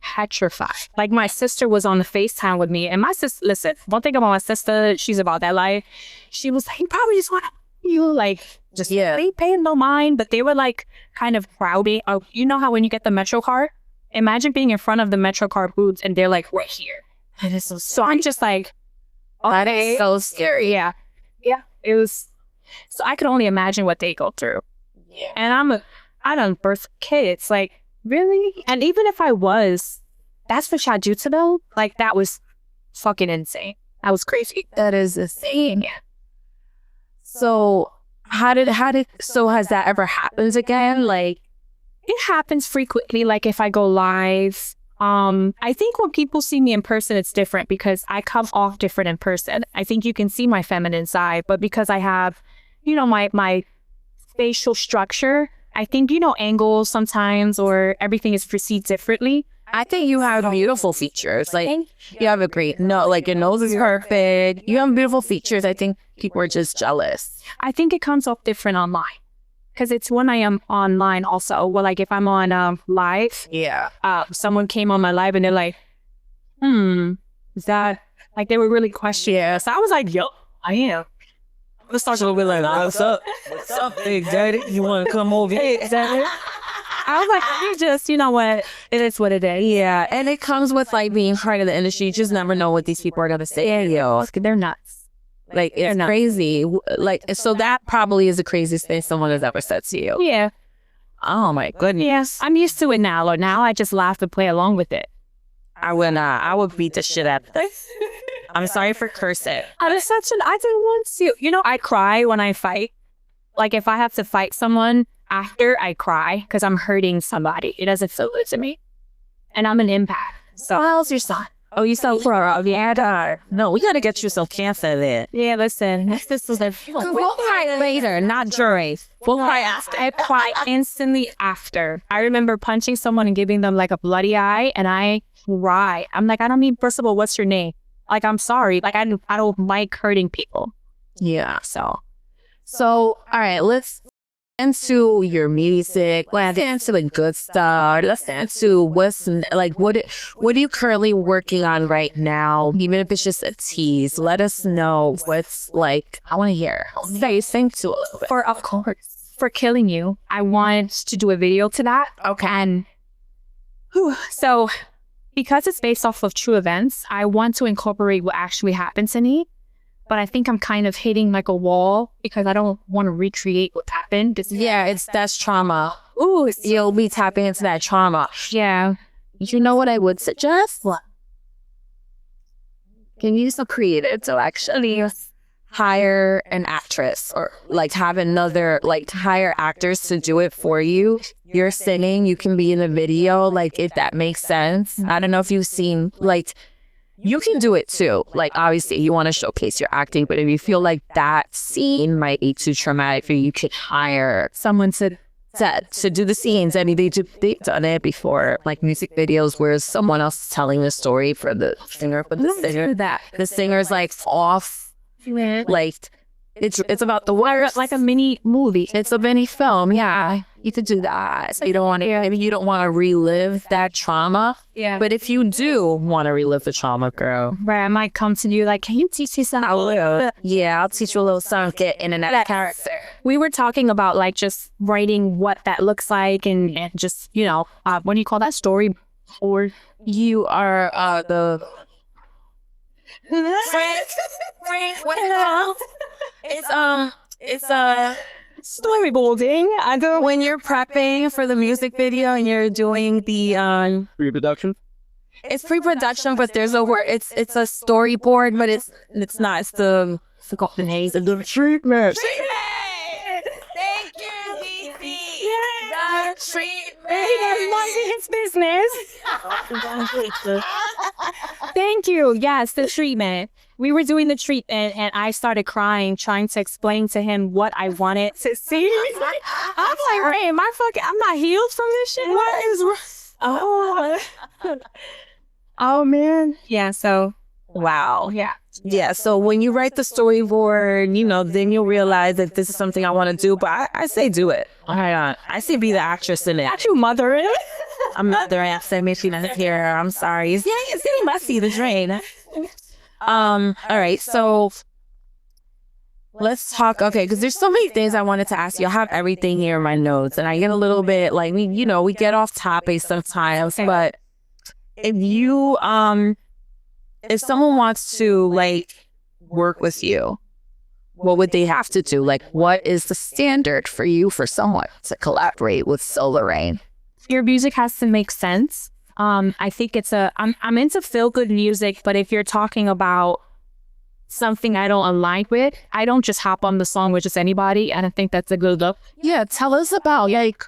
Speaker 3: petrified. Like, my sister was on the FaceTime with me, and my sister, listen, one thing about my sister, she's about that life. She was like, you probably just want you, like, just, they paying no mind, but they were, like, kind of crowding. Oh, you know how when you get the Metro card? Imagine being in front of the Metro card booths, and they're, like, right here.
Speaker 2: It is
Speaker 3: So I'm just like,
Speaker 2: that is so scary.
Speaker 3: yeah, it was, so I could only imagine what they go through.
Speaker 2: Yeah.
Speaker 3: And I done birth kids, like, really? And even if I was, that's what y'all do to them? Like, that was fucking insane. That was crazy.
Speaker 2: That is insane.
Speaker 3: Yeah.
Speaker 2: So so has that ever happened again? Like,
Speaker 3: It happens frequently, like if I go live. I think when people see me in person, it's different because I come off different in person. I think you can see my feminine side, but because I have, my facial structure, I think, angles sometimes, or everything is perceived differently.
Speaker 2: I think you have beautiful features. Like, you have a great like your nose is perfect. You have beautiful features. I think people are just jealous.
Speaker 3: I think it comes off different online. Because it's when I am online also. Well, like if I'm on live, someone came on my live and they're like, is that, like, they were really questioning. So I was like, yo, I am.
Speaker 4: Let's talk a little bit like, what's up? What's up, big daddy? You want to come over here?
Speaker 3: Exactly. I was like, you just, you know what? It is what it is.
Speaker 2: Yeah, and it comes with like being part of the industry. You just never know what these people are gonna say. Yo,
Speaker 3: They're nuts.
Speaker 2: like it's crazy. Like, so that probably is the craziest thing someone has ever said to you.
Speaker 3: Yeah.
Speaker 2: Oh my goodness.
Speaker 3: Yes. I'm used to it now. Or now I just laugh and play along with it.
Speaker 2: I would beat the shit out of this. I'm sorry for cursing.
Speaker 3: I didn't want to. I cry when I fight. Like, if I have to fight someone after, I cry because I'm hurting somebody. It doesn't feel good to me. And I'm an empath. So,
Speaker 2: How's your son?
Speaker 3: oh, you so proud. Yeah.
Speaker 2: No, we gotta get you some cancer there.
Speaker 3: Yeah, listen. This was a
Speaker 2: We'll cry later, not during. We'll cry after.
Speaker 3: I cry instantly after. I remember punching someone and giving them like a bloody eye, and I cry. I'm like, I don't mean, first of all, what's your name? Like, I'm sorry. Like, I don't like hurting people.
Speaker 2: Yeah. So, all right, let's into your music. Let's get into the good stuff. Let's get into what are you currently working on right now? Even if it's just a tease, let us know what's like. I want to hear. Sing to a little bit.
Speaker 3: Of course. For Killing You, I want to do a video to that.
Speaker 2: Okay.
Speaker 3: And so, because it's based off of true events, I want to incorporate what actually happened to me. But I think I'm kind of hitting like a wall because I don't want to recreate what happened.
Speaker 2: That's trauma. Ooh, you'll be tapping into that trauma.
Speaker 3: Yeah.
Speaker 2: You know what I would suggest? What? Can you so creative to actually hire an actress or like have another, like hire actors to do it for you? You're singing, you can be in the video, like if that makes sense. I don't know if you've seen, like, you can do it too. Like, obviously, you want to showcase your acting, but if you feel like that scene might be too traumatic for you, you could hire someone to do the scenes. I mean, they've done it before, like music videos where someone else is telling the story for the singer, but the singer's like off, like it's about the words,
Speaker 3: Like a mini movie.
Speaker 2: It's a mini film. Yeah, you could do that. So you don't want to, maybe you don't want to relive that trauma.
Speaker 3: Yeah.
Speaker 2: But if you do want to relive the trauma, girl,
Speaker 3: Right, I might come to you like, can you teach me something?
Speaker 2: yeah, I'll teach you a little something. Get in and out of character.
Speaker 3: We were talking about like just writing what that looks like and just, what do you call that, story? Or
Speaker 2: You are the it's
Speaker 3: storyboarding. I don't.
Speaker 2: when you're prepping for the music video and you're doing the
Speaker 4: Pre-production?
Speaker 2: it's pre-production, but there's a word. It's a storyboard, but it's not. It's the forgotten name.
Speaker 4: The treatment.
Speaker 2: Thank you, BC.
Speaker 3: Yeah.
Speaker 2: The treatment.
Speaker 3: He doesn't mind his business. Thank you. Yes, the treatment. We were doing the treatment and I started crying, trying to explain to him what I wanted to see. I'm like, Ray, I'm not healed from this shit? What is wrong? Oh, man. Yeah, so.
Speaker 2: Wow.
Speaker 3: Yeah.
Speaker 2: Yeah. So when you write the storyboard, you know, then you'll realize that this is something I want to do. But I say do it. I say be the actress in it.
Speaker 3: Not you mothering.
Speaker 2: I'm mother accent, maybe not here. I'm sorry. It's getting messy, the drain. All right, so let's talk. Okay, because there's so many things I wanted to ask you. I have everything here in my notes, and I get a little bit like we get off topic sometimes. But if you if someone wants to like work with you, what would they have to do? Like, what is the standard for you for someone to collaborate with Silva Reign?
Speaker 3: Your music has to make sense. I think I'm into feel-good music, but if you're talking about something I don't align with, I don't just hop on the song with just anybody, and I think that's a good look.
Speaker 2: Yeah, tell us about, like,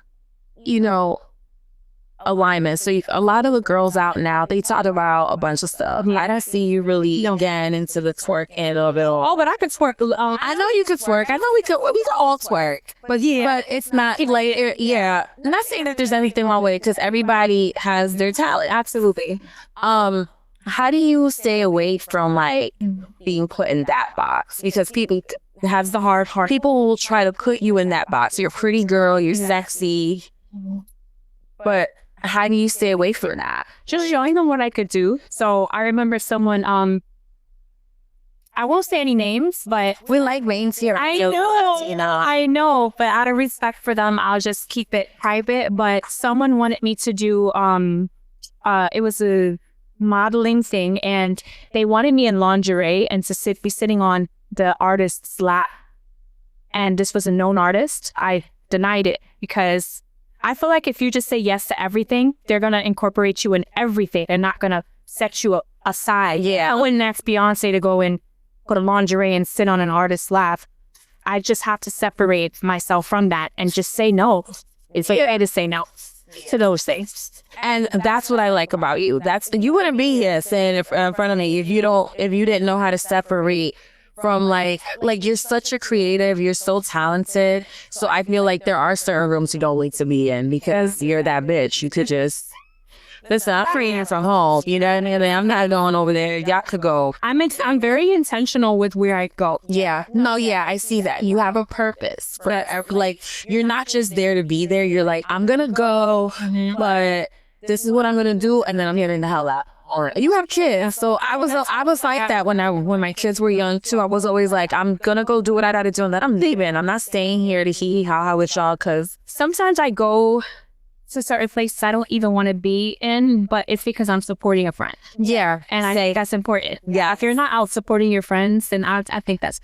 Speaker 2: alignment. So a lot of the girls out now, they talk about a bunch of stuff. I don't see you really getting into the twerk and of it all.
Speaker 3: Oh, but I could twerk.
Speaker 2: I know you could twerk. I know we could all twerk. But it's not like, I'm not saying that there's anything wrong with it because everybody has their talent.
Speaker 3: Absolutely.
Speaker 2: How do you stay away from like being put in that box? Because people have the hard heart. People will try to put you in that box. You're a pretty girl. You're sexy. But how do you stay away from that?
Speaker 3: Just showing them what I could do. So I remember someone, I won't say any names, but
Speaker 2: we like names here.
Speaker 3: I know, but out of respect for them, I'll just keep it private. But someone wanted me to do, it was a modeling thing, and they wanted me in lingerie and to be sitting on the artist's lap. And this was a known artist. I denied it because I feel like if you just say yes to everything, they're going to incorporate you in everything. They're not going to set you aside.
Speaker 2: Yeah.
Speaker 3: I wouldn't ask Beyoncé to go to lingerie and sit on an artist's lap. I just have to separate myself from that and just say no. It's okay to say no to those things.
Speaker 2: And that's what I like about you. You wouldn't be here saying in front of me if you didn't know how to separate from like you're such a creative, you're so talented. So I feel like there are certain rooms you don't need to be in because you're that bitch. You could just listen. I'm creating from home. You know what I mean? I'm not going over there. Y'all could go.
Speaker 3: I'm very intentional with where I go.
Speaker 2: Yeah. No. Yeah. I see that. You have a purpose. But like you're not just there to be there. You're like, I'm gonna go, but this is what I'm gonna do, and then I'm getting the hell out. You have kids, so I was like that when my kids were young too. I was always like, I'm gonna go do what I gotta do, and then I'm leaving. I'm not staying here to hee ha with y'all. Cause
Speaker 3: sometimes I go to certain places I don't even want to be in, but it's because I'm supporting a friend.
Speaker 2: Yeah,
Speaker 3: and I think that's important.
Speaker 2: Yeah,
Speaker 3: if you're not out supporting your friends, then I think that's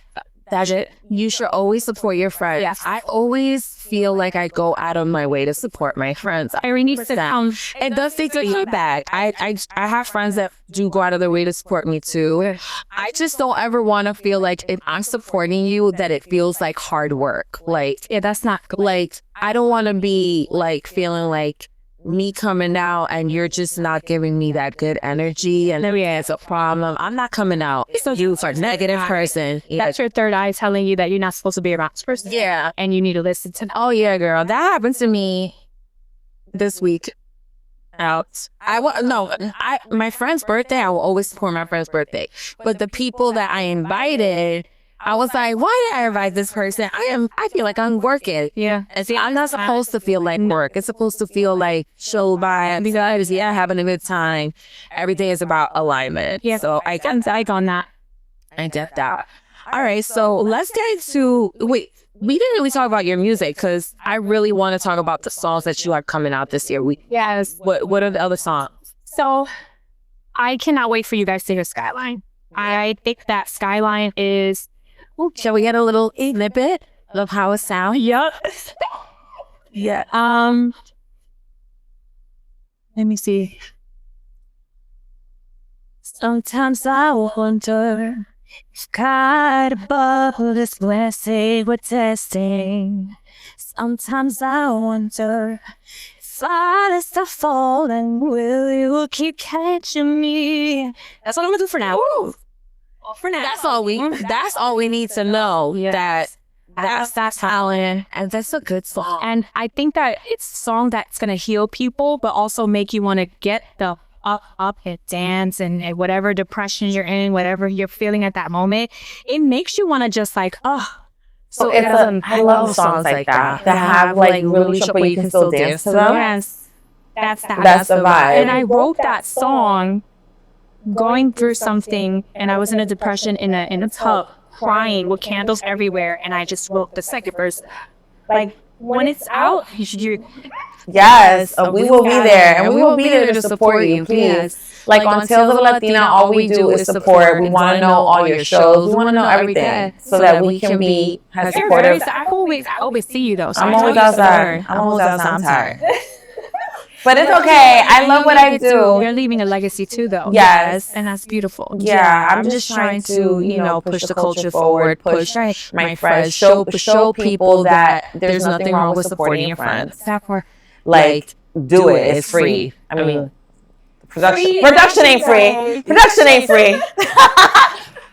Speaker 3: it.
Speaker 2: You should always support your friends.
Speaker 3: Yes.
Speaker 2: I always feel like I go out of my way to support my friends.
Speaker 3: I really need to come.
Speaker 2: It does take a feedback. I have friends that do go out of their way to support me too. I just don't ever want to feel like if I'm supporting you that it feels like hard work. Like,
Speaker 3: that's not good.
Speaker 2: Like, I don't want to be like feeling like me coming out and you're just not giving me that good energy and it's a problem. I'm not coming out. So you are a negative person.
Speaker 3: That's your third eye telling you that you're not supposed to be around this person.
Speaker 2: Yeah.
Speaker 3: And you need to listen to them.
Speaker 2: Oh yeah, girl. That happened to me this week out. My friend's birthday, I will always support my friend's birthday. But the people that I invited, I was like, why did I invite this person? I feel like I'm working.
Speaker 3: Yeah.
Speaker 2: And see, I'm not supposed to feel like work. It's supposed to feel like chill by because having a good time. Everything is about alignment.
Speaker 3: Yeah.
Speaker 2: So I got on that. I get that. All right. So let's get into, we didn't really talk about your music because I really want to talk about the songs that you have coming out this year.
Speaker 3: Yes.
Speaker 2: What are the other songs?
Speaker 3: So I cannot wait for you guys to hear Skyline. I think that Skyline is,
Speaker 2: shall we get a little snippet of how it sounds?
Speaker 3: Yep.
Speaker 2: Yeah.
Speaker 3: Let me see. Sometimes I wonder if God above this blessing we're testing. Sometimes I wonder if Silence to fall, and will you keep catching me? That's what I'm gonna do for now. Woo. For now.
Speaker 2: That's all we need to know. That's talent, and that's a good song.
Speaker 3: And I think that it's a song that's gonna heal people, but also make you want to get the up and dance and whatever depression you're in, whatever you're feeling at that moment. It makes you want to just like,
Speaker 1: So I love songs like that have like really short, but you can still dance to them.
Speaker 3: Yes, that's
Speaker 1: the vibe.
Speaker 3: And I wrote that song going through something, and I was in a depression in a tub, crying with candles everywhere, and I just wrote the second verse. Like when it's out,
Speaker 1: Yes, we will be there, and we will be there to support you, please. Like on Tales of a Latina, all we do is support. We want to know all your shows. We want to know everything so that we can be as supportive.
Speaker 3: I always see you though. So
Speaker 1: I'm always outside. I'm tired. But it's okay. I love what I do.
Speaker 3: You're leaving a legacy too, though.
Speaker 1: Yes.
Speaker 3: And that's beautiful.
Speaker 1: Yeah, I'm just trying to, push the culture forward, push my friends, show people that there's nothing wrong with supporting your friends. Like, do it. It's free. I mean, production ain't free. Production ain't free.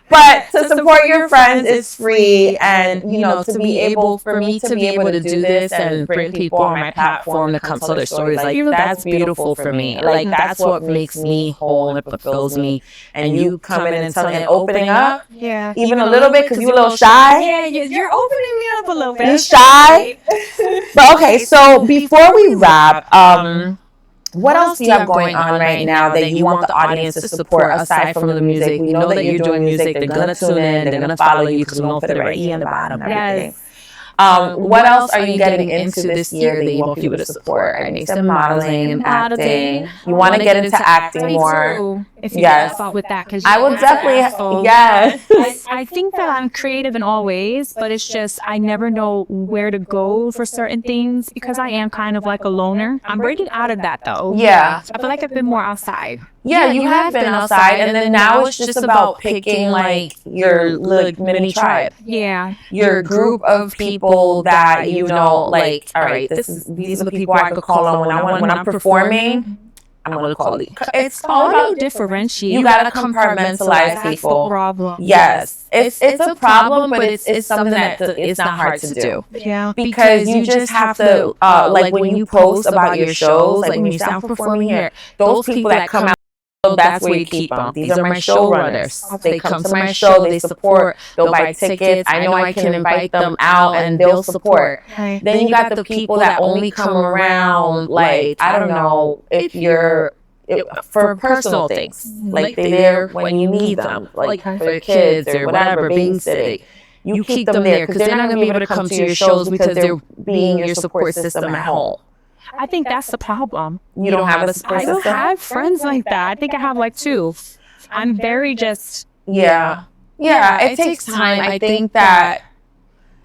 Speaker 1: But to support your friends is free, and to be able to do this and bring people on my platform to come tell their stories, like that's beautiful for me. Like that's what makes me whole and fulfills me. And you coming and telling and opening up, even a little bit because you're a little shy.
Speaker 3: Yeah, you're opening me up a little bit.
Speaker 1: You shy, but okay. So before we wrap, what else do you have going on right now that you want the audience to support aside from the music? We know that you're doing music. They're going to tune in. They're going to follow you because we don't put the right E on the bottom. Everything. What else are you getting into this year that you want people to support? I think some modeling and acting. You want to get into acting more.
Speaker 3: If you thought with that, because
Speaker 1: I will definitely. Yes.
Speaker 3: I think that I'm creative in all ways, but it's just I never know where to go for certain things because I am kind of like a loner. I'm breaking out of that though.
Speaker 1: Yeah.
Speaker 3: I feel like I've been more outside.
Speaker 1: Yeah, you have been outside, and then now it's just about picking like your mini tribe.
Speaker 3: Yeah.
Speaker 1: Your group of people that like, all right, these are the people I could call on when I'm performing. I'm gonna call it. It's all about
Speaker 3: differentiate.
Speaker 1: You gotta compartmentalize people.
Speaker 3: The problem.
Speaker 1: Yes, it's a problem, but it's something that it's not hard to do.
Speaker 3: Yeah,
Speaker 1: because you just have to like when you post about your shows, like when you say I'm performing here, those people that come out. That's where you keep them. These are my showrunners. They come to my show. They support. They'll buy tickets. I know I can invite them out and they'll support. Then you got the people that only come around, like, I don't know, for personal things. Like they're there when you need them, like for your kids or whatever, babysitting. You keep them there because they're not going to be able to come to your shows because they're being your support system at home.
Speaker 3: I think that's the problem.
Speaker 1: You don't have a support system?
Speaker 3: I don't have friends like that. I think I have like two. I'm very just...
Speaker 1: Yeah, it takes time. I think that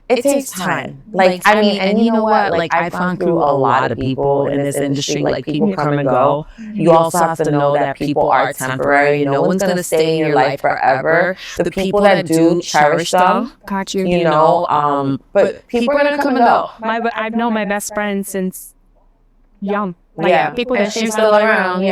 Speaker 1: it takes time. Like, I mean, and you know what? Like, I've gone through a lot of people in this industry. Like, people come and go. You also have to know that people are temporary. No one's going to stay in your life forever. The people that do, cherish them.
Speaker 3: Got you.
Speaker 1: But people are going to come and go.
Speaker 3: I've known my best friend since... young.
Speaker 1: People that she's still around.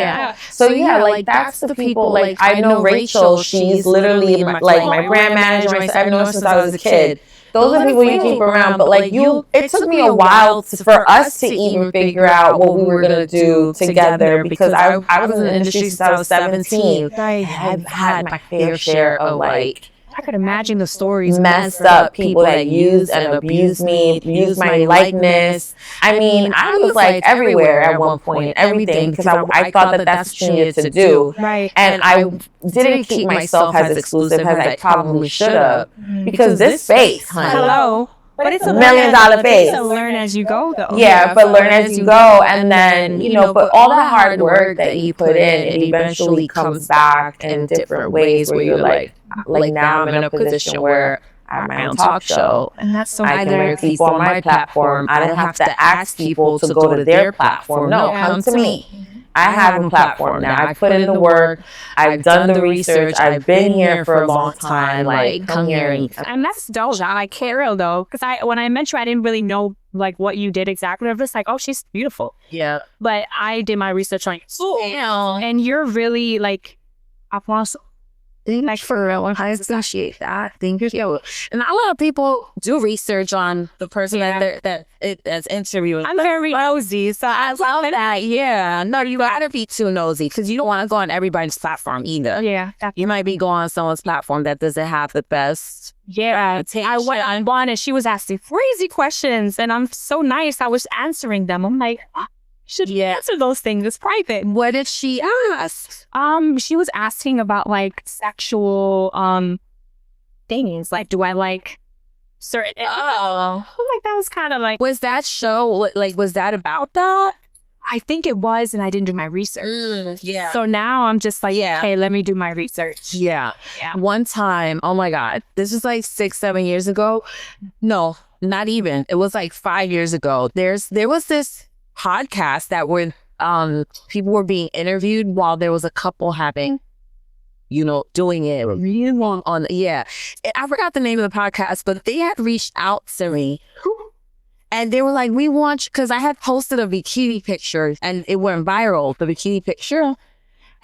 Speaker 1: So like that's the people. Like I know Rachel. She's literally my brand manager. I've known her since I was a kid. Those are people you keep around. But like it took me a while for us to even figure out what we were gonna do together because I was in the industry since I was 17. I've had my fair share of like.
Speaker 3: I could imagine the stories.
Speaker 1: Messed up people that used and abused me, used my likeness. I mean, I was like everywhere at one point, everything, because I thought that that's what you needed to do.
Speaker 3: Right.
Speaker 1: And I didn't keep myself as exclusive as I probably should have. Because this space, honey.
Speaker 3: Hello. But it's a
Speaker 1: $1 million face.
Speaker 3: It's a learn as you go, though.
Speaker 1: Yeah, but learn as you go. And then, but all that hard work that you put in, it eventually comes back in different ways where you're like now I'm in a position where I have my own talk show.
Speaker 3: And that's so
Speaker 1: I can bring people on my platform. I don't have to ask people to go to their platform. No, come to me. I have a platform now. I've put in the work. I've done the research. I've been here for a long time. Like, come here.
Speaker 3: And that's dope. I like Carol though, because when I met you, I didn't really know like what you did exactly. I was just like, oh, she's beautiful.
Speaker 1: Yeah.
Speaker 3: But I did my research on you, and you're really like,
Speaker 2: Like for real, I appreciate that. Thank you. And a lot of people do research on the person that's interviewing.
Speaker 3: I'm very nosy, so I love that.
Speaker 2: Yeah, no, you gotta be too nosy because you don't want to go on everybody's platform either.
Speaker 3: Yeah,
Speaker 2: you might be going on someone's platform that doesn't have the best.
Speaker 3: Yeah, I went on one and she was asking crazy questions, and I'm so nice. I was answering them. I'm like, should answer those things. It's private.
Speaker 2: What did she ask?
Speaker 3: She was asking about like sexual things. Like, do I like certain? I'm like, that was kind of like.
Speaker 2: Was that show like? Was that about that?
Speaker 3: I think it was, and I didn't do my research.
Speaker 2: Yeah.
Speaker 3: So now I'm just like, hey, let me do my research.
Speaker 2: Yeah. One time, oh my God, this was like 6-7 years ago. No, not even. It was like 5 years ago. There was this podcast that were people were being interviewed while there was a couple having, doing it really long on. Yeah, and I forgot the name of the podcast, but they had reached out to me, and they were like, "We want," because I had posted a bikini picture and it went viral, the bikini picture,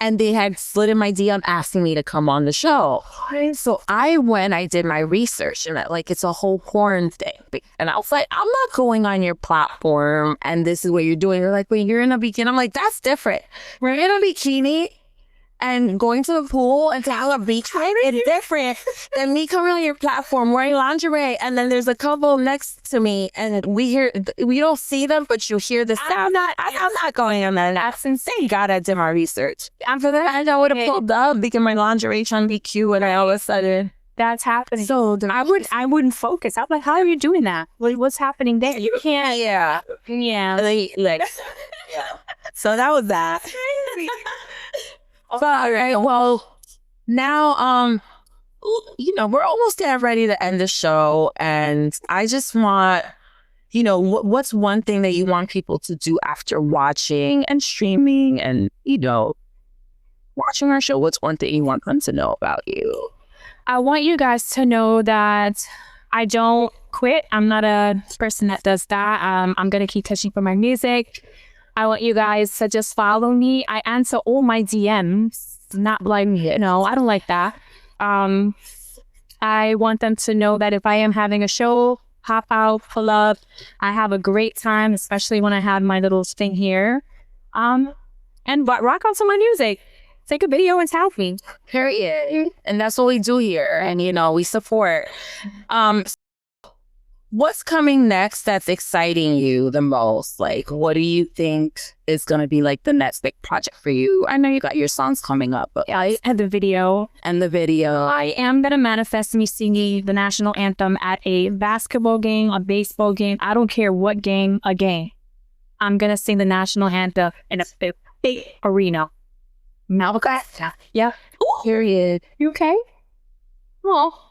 Speaker 2: and they had slid in my DM asking me to come on the show. So I went, I did my research, and it's a whole porn thing. And I was like, I'm not going on your platform, and this is what you're doing. They're like, well, you're in a bikini. I'm like, that's different. We're in a bikini and going to the pool and to have a beach time is different than me coming on your platform wearing lingerie, and then there's a couple next to me, and we don't see them, but you hear the sound. I'm not going on that. That's insane. God, I did my research. After that, I would have pulled up because my lingerie trying to be cute, and I all of a sudden
Speaker 3: that's happening.
Speaker 2: So
Speaker 3: I wouldn't focus. I'm like, how are you doing that? What's happening there? You can't.
Speaker 2: Yeah. So that was that. All right. Well, now, we're almost ready to end the show, and I just want, what's one thing that you want people to do after watching and streaming and, watching our show? What's one thing you want them to know about you?
Speaker 3: I want you guys to know that I don't quit. I'm not a person that does that. I'm going to keep pushing for my music. I want you guys to just follow me. I answer all my DMs, not like, I don't like that. I want them to know that if I am having a show, hop out, pull up. I have a great time, especially when I have my little thing here. And rock out to my music. Take a video and tag me.
Speaker 2: Period. And that's what we do here. And, we support. What's coming next that's exciting you the most? Like, what do you think is going to be like the next big project for you? I know you got your songs coming up. But
Speaker 3: I had the video.
Speaker 2: And the video.
Speaker 3: I am going to manifest me singing the national anthem at a basketball game, a baseball game. I don't care what game, a game. I'm going to sing the national anthem in a big arena.
Speaker 2: Now, okay.
Speaker 3: Yeah.
Speaker 2: Ooh. Period.
Speaker 3: You okay? Oh.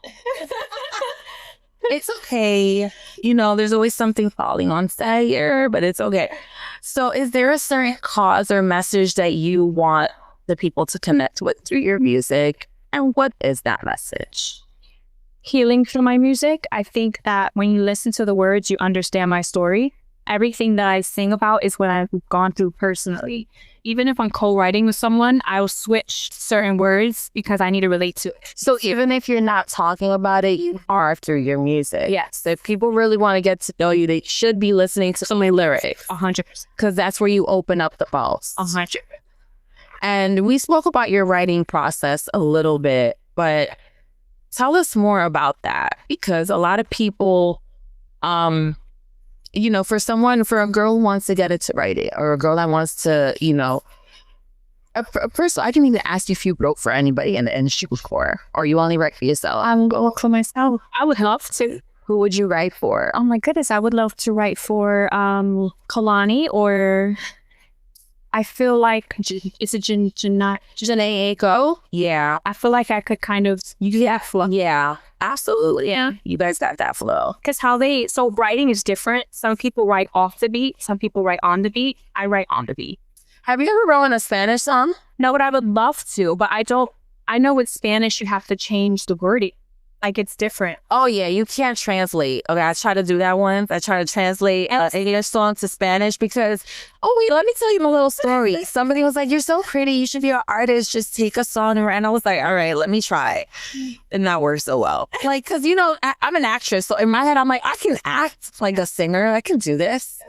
Speaker 2: It's okay. There's always something falling on set here, but it's okay. So is there a certain cause or message that you want the people to connect with through your music? And what is that message?
Speaker 3: Healing through my music. I think that when you listen to the words, you understand my story. Everything that I sing about is what I've gone through personally. Even if I'm co-writing with someone, I'll switch certain words because I need to relate to it.
Speaker 2: So even if you're not talking about it, you are through your music.
Speaker 3: Yes.
Speaker 2: So if people really want to get to know you, they should be listening to some of my lyrics.
Speaker 3: 100%.
Speaker 2: Because that's where you open up the most.
Speaker 3: 100%.
Speaker 2: And we spoke about your writing process a little bit, but tell us more about that. Because a lot of people, for a girl who wants to get into writing, or a girl that wants to, a person, I didn't even ask you if you wrote for anybody in the industry before, or you only write for yourself.
Speaker 3: I'm going for myself. I would love to.
Speaker 2: Who would you write for?
Speaker 3: Oh my goodness, I would love to write for Kalani, or I feel like it's a Janae Go.
Speaker 2: Yeah.
Speaker 3: I feel like I could kind of use that flow.
Speaker 2: Yeah. Absolutely.
Speaker 3: Yeah.
Speaker 2: You guys got that flow.
Speaker 3: Because writing is different. Some people write off the beat. Some people write on the beat. I write on the beat.
Speaker 2: Have you ever written a Spanish song?
Speaker 3: No, but I would love to, but I know with Spanish, you have to change the wording. Like, it's different.
Speaker 2: Oh, yeah, you can't translate. Okay, I tried to do that once. I tried to translate an English song to Spanish because, let me tell you my little story. Somebody was like, you're so pretty. You should be an artist. Just take a song and write. And I was like, all right, let me try. And not work so well. Like, because, I'm an actress. So in my head, I'm like, I can act like a singer. I can do this.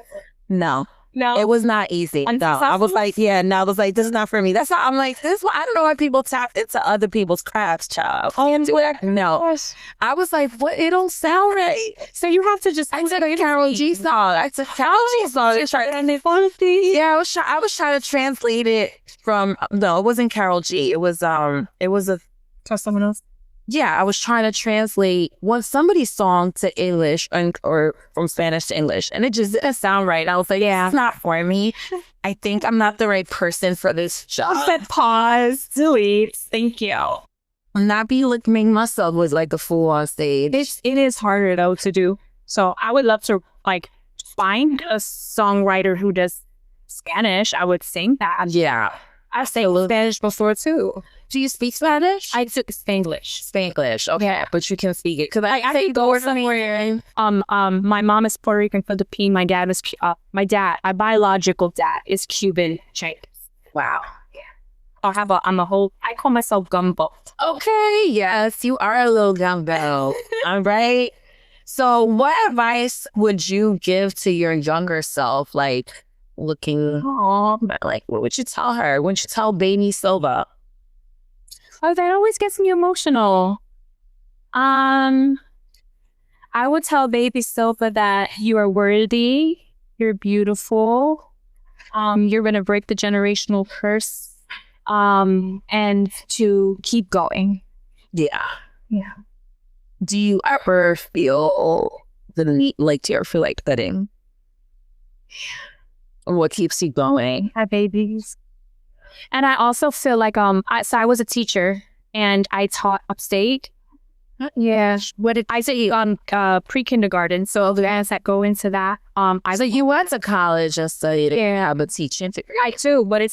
Speaker 2: No. It was not easy. No, I was like, this is not for me. That's not, I'm like, I don't know why people tap into other people's crafts, child. No. I was like, what? It don't sound right.
Speaker 3: So you have to just...
Speaker 2: I did a Karol G song. I was trying to translate it from, no, it wasn't Karol G. It was
Speaker 3: someone else.
Speaker 2: Yeah, I was trying to translate somebody's song to English or from Spanish to English, and it just didn't sound right. I was like, it's not for me. I think I'm not the right person for this job.
Speaker 3: I said pause, delete, thank you.
Speaker 2: Not be making myself was like a fool on stage.
Speaker 3: It is harder, though, to do. So I would love to, find a songwriter who does Spanish. I would sing that.
Speaker 2: Yeah.
Speaker 3: I say a little Spanish before, too.
Speaker 2: Do you speak Spanish?
Speaker 3: I took Spanglish.
Speaker 2: Spanglish, okay, but you can speak it. Because I go somewhere.
Speaker 3: My mom is Puerto Rican, Philippine. My dad is my biological dad is Cuban Chinese.
Speaker 2: Wow.
Speaker 3: Yeah. I call myself gumbo.
Speaker 2: Okay, yes, you are a little gumbo. All right. So what advice would you give to your younger self, looking, what would you tell her? What would you tell baby Silva?
Speaker 3: Oh, that always gets me emotional. I would tell baby Silva that you are worthy, you're beautiful, you're going to break the generational curse, and to keep going.
Speaker 2: Yeah.
Speaker 3: Yeah.
Speaker 2: Do you ever feel the need, do you ever feel like quitting? What keeps you going?
Speaker 3: Have babies. And I also feel like I was a teacher and I taught upstate. Yeah. What did I say pre-kindergarten? So the guys that go into that,
Speaker 2: so you went to college and studied have a teaching degree.
Speaker 3: I too, but it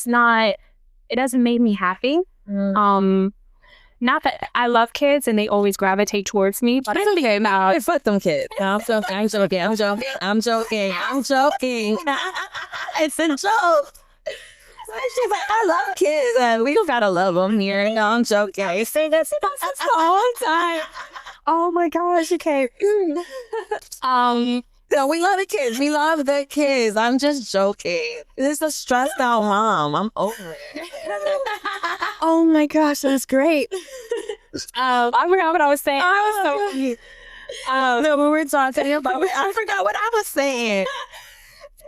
Speaker 3: doesn't make me happy. Not that I love kids and they always gravitate towards me, but
Speaker 2: it's okay. No, fuck them kids. I'm joking. It's a joke. She's like, I love kids, and we gotta love them here. No, I'm joking. Say that's all the time.
Speaker 3: Oh my gosh, okay.
Speaker 2: No, we love the kids. We love the kids. I'm just joking. This is a stressed out mom. I'm over it.
Speaker 3: Oh my gosh, that's great. I forgot what I was saying.
Speaker 2: No, we were talking about. I forgot what I was saying.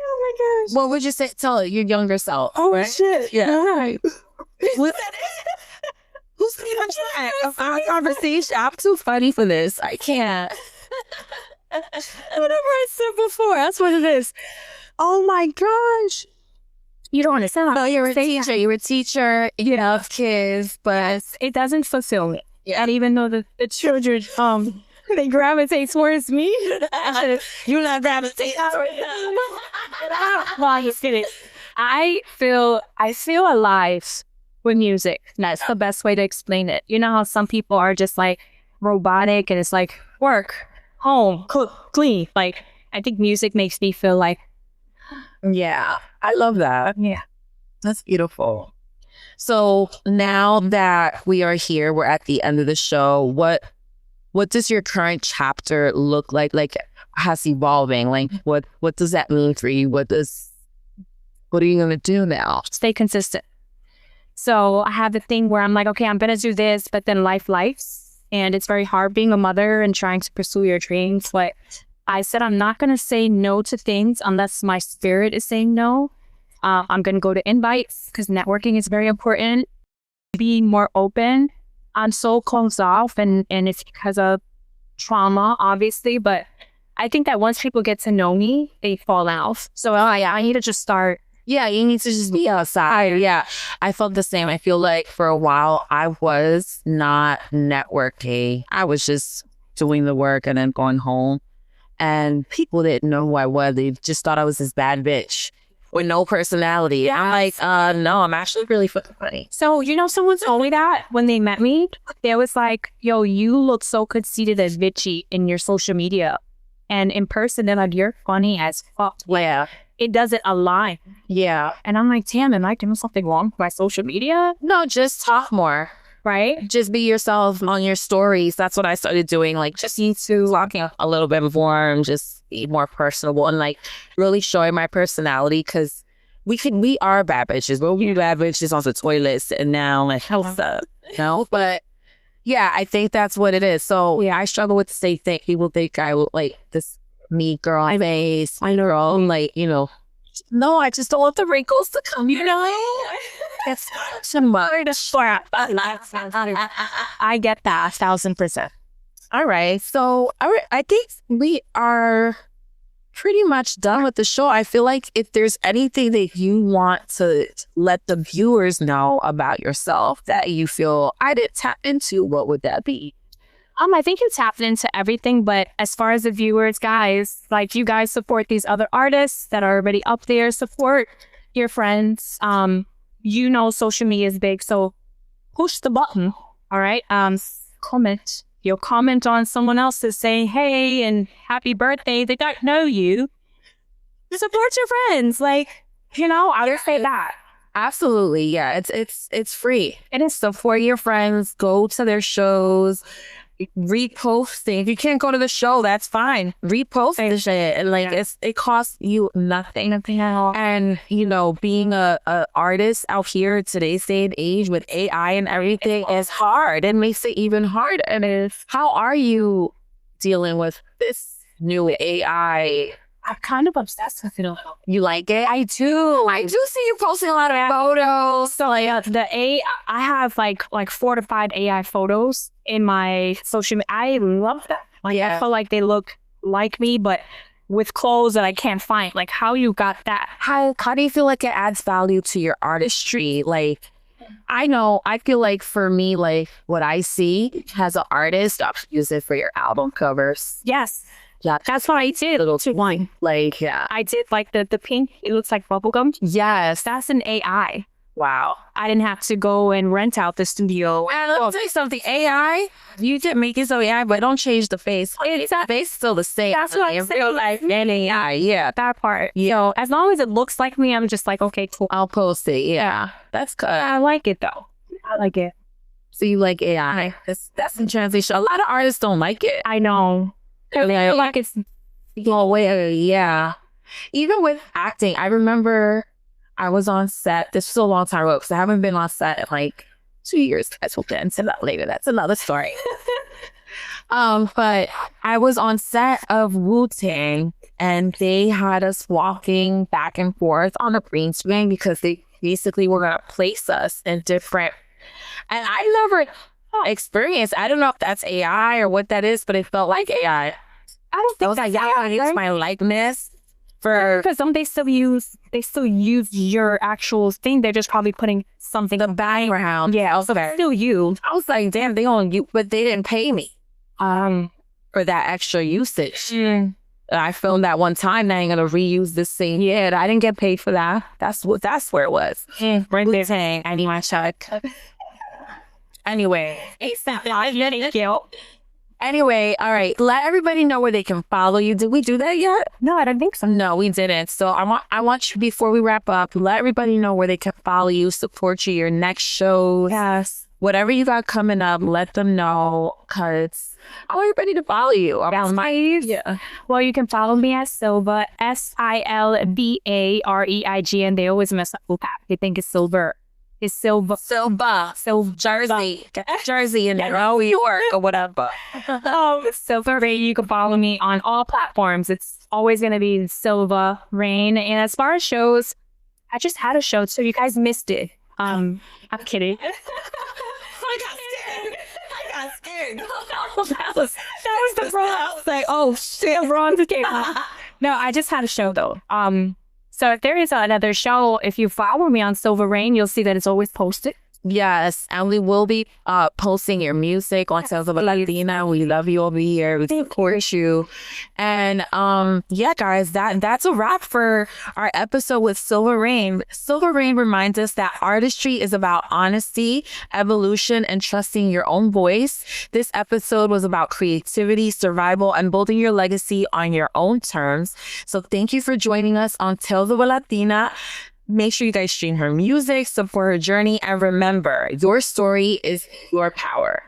Speaker 3: Oh my gosh.
Speaker 2: What would you say? Tell it, your younger self.
Speaker 3: Oh,
Speaker 2: right?
Speaker 3: shit.
Speaker 2: Yeah. All right. Who's even trying our conversation? I'm too funny for this. I can't.
Speaker 3: Whatever I said before, that's what it is. Oh my gosh. You don't understand.
Speaker 2: No, you're a teacher. You're a teacher. You have kids, but
Speaker 3: it doesn't fulfill me. Yeah. And even though the children, they gravitate towards me.
Speaker 2: You're not gravitating towards them.
Speaker 3: Well, he's kidding. I feel alive with music. That's the best way to explain it. You know how some people are just robotic and it's work, home, cook, clean. I think music makes me feel like.
Speaker 2: Yeah, I love that.
Speaker 3: Yeah.
Speaker 2: That's beautiful. So now that we are here, we're at the end of the show. What does your current chapter look like? Has evolving? What does that mean for you? What are you gonna do now?
Speaker 3: Stay consistent. So I have the thing where I'm like, okay, I'm gonna do this, but then lives, and it's very hard being a mother and trying to pursue your dreams. But I said I'm not gonna say no to things unless my spirit is saying no. I'm gonna go to invites because networking is very important. Being more open. I'm so closed off, and it's because of trauma, obviously. But I think that once people get to know me, they fall out. So I need to just start.
Speaker 2: Yeah, you need to just be outside. Yeah, I felt the same. I feel like for a while I was not networking. I was just doing the work and then going home. And people didn't know who I was. They just thought I was this bad bitch.
Speaker 1: with no personality.
Speaker 3: Yes.
Speaker 1: I'm like, no, I'm actually really fucking funny.
Speaker 3: So, someone told me that when they met me. They was like, yo, you look so conceited and bitchy in your social media. And in person, they're like, you're funny as fuck.
Speaker 1: Yeah.
Speaker 3: It doesn't align.
Speaker 1: Yeah.
Speaker 3: And I'm like, damn, am I doing something wrong with my social media?
Speaker 1: No, just talk more.
Speaker 3: Right?
Speaker 1: Just be yourself on your stories. That's what I started doing. Like, just need to talking a little bit more and just be more personable and like really showing my personality, because we are bad bitches, but we bad bitches on the toilets and now like what's up, But yeah, I think that's what it is. So yeah, I struggle with the same thing. People think I look like this meat girl face. I know, like, no, I just don't want the wrinkles to come, It's so much.
Speaker 3: I get that 1,000%.
Speaker 1: All right. So I think we are pretty much done with the show. I feel like if there's anything that you want to let the viewers know about yourself that you feel I didn't tap into, what would that be?
Speaker 3: I think you tapped into everything, but as far as the viewers, guys, like, you guys support these other artists that are already up there. Support your friends. Social media is big, so push the button. All right. Comment. You'll comment on someone else's saying, hey, and happy birthday. They don't know you. Support your friends. Like, I would say that.
Speaker 1: Absolutely. Yeah. It's free.
Speaker 3: It is.
Speaker 1: Support your friends. Go to their shows. Repost things. If you can't go to the show, that's fine. Repost the shit. And like, it costs you nothing.
Speaker 3: Nothing at all.
Speaker 1: And being a artist out here today's day and age with AI and everything is hard. It makes it even harder. And how are you dealing with this new AI?
Speaker 3: I'm kind of obsessed with it.
Speaker 1: You like it?
Speaker 3: I do.
Speaker 1: I do see you posting a lot of photos.
Speaker 3: So the AI, I have like 4 to 5 AI photos in my social media. I love that. Like, I feel like they look like me, but with clothes that I can't find. Like, how you got that?
Speaker 1: How do you feel like it adds value to your artistry? Like, I feel like for me, like, what I see as an artist, I'll use it for your album covers.
Speaker 3: Yes.
Speaker 1: Yeah,
Speaker 3: that's what I did.
Speaker 1: Little wine. Like, yeah.
Speaker 3: I did like the pink. It looks like bubblegum.
Speaker 1: Yes.
Speaker 3: That's an AI.
Speaker 1: Wow.
Speaker 3: I didn't have to go and rent out the studio.
Speaker 1: And let me tell you something. AI, you can make it so AI, but don't change the face. The face is still the same.
Speaker 3: That's what I'm saying.
Speaker 1: Real life and AI. Yeah.
Speaker 3: That part. So as long as it looks like me, I'm just like, okay, cool.
Speaker 1: I'll post it. Yeah. That's good.
Speaker 3: I like it though. I like it.
Speaker 1: So you like AI. That's in translation. A lot of artists don't like it.
Speaker 3: I know. I feel like it's
Speaker 1: yeah. Even with acting, I remember I was on set. This was a long time ago because I haven't been on set in like 2 years. We'll get into that later. That's another story. But I was on set of Wu-Tang and they had us walking back and forth on a green screen because they basically were gonna place us in different. And I never experienced. I don't know if that's AI or what that is, but it felt like AI.
Speaker 3: I don't think
Speaker 1: that's AI. I use my likeness for
Speaker 3: because they still use your actual thing. They're just probably putting something
Speaker 1: the background.
Speaker 3: Yeah, still you.
Speaker 1: I was like, damn, they on you, but they didn't pay me for that extra usage. I filmed that one time. Now I'm gonna reuse this scene. Yeah, I didn't get paid for that. That's where it was.
Speaker 3: Right there.
Speaker 1: I need my check. Anyway, Anyway, all right. Let everybody know where they can follow you. Did we do that yet?
Speaker 3: No, I don't think so.
Speaker 1: No, we didn't. So I want you, before we wrap up, let everybody know where they can follow you, support you, your next shows.
Speaker 3: Yes.
Speaker 1: Whatever you got coming up, let them know, because I want everybody to follow you.
Speaker 3: Yeah. Well, you can follow me at Silva, SilvaReign, and they always mess up with that. They think it's Silver. It's Silva.
Speaker 1: Jersey. Jersey in New York or whatever.
Speaker 3: Silva Reign. You can follow me on all platforms. It's always going to be Silva Reign. And as far as shows, I just had a show, so you guys missed it. I'm kidding.
Speaker 1: I got scared.
Speaker 3: That was the wrong. I was like, oh shit, wrong again. No, I just had a show though. So if there is another show, if you follow me on Silva Reign, you'll see that it's always posted.
Speaker 2: Yes, and we will be posting your music on Silva Latina. We love you over here. We support you. And yeah, guys, that's a wrap for our episode with Silva Reign. Silva Reign reminds us that artistry is about honesty, evolution, and trusting your own voice. This episode was about creativity, survival, and building your legacy on your own terms. So thank you for joining us on Silva Latina. Make sure you guys stream her music, support her journey, and remember, your story is your power.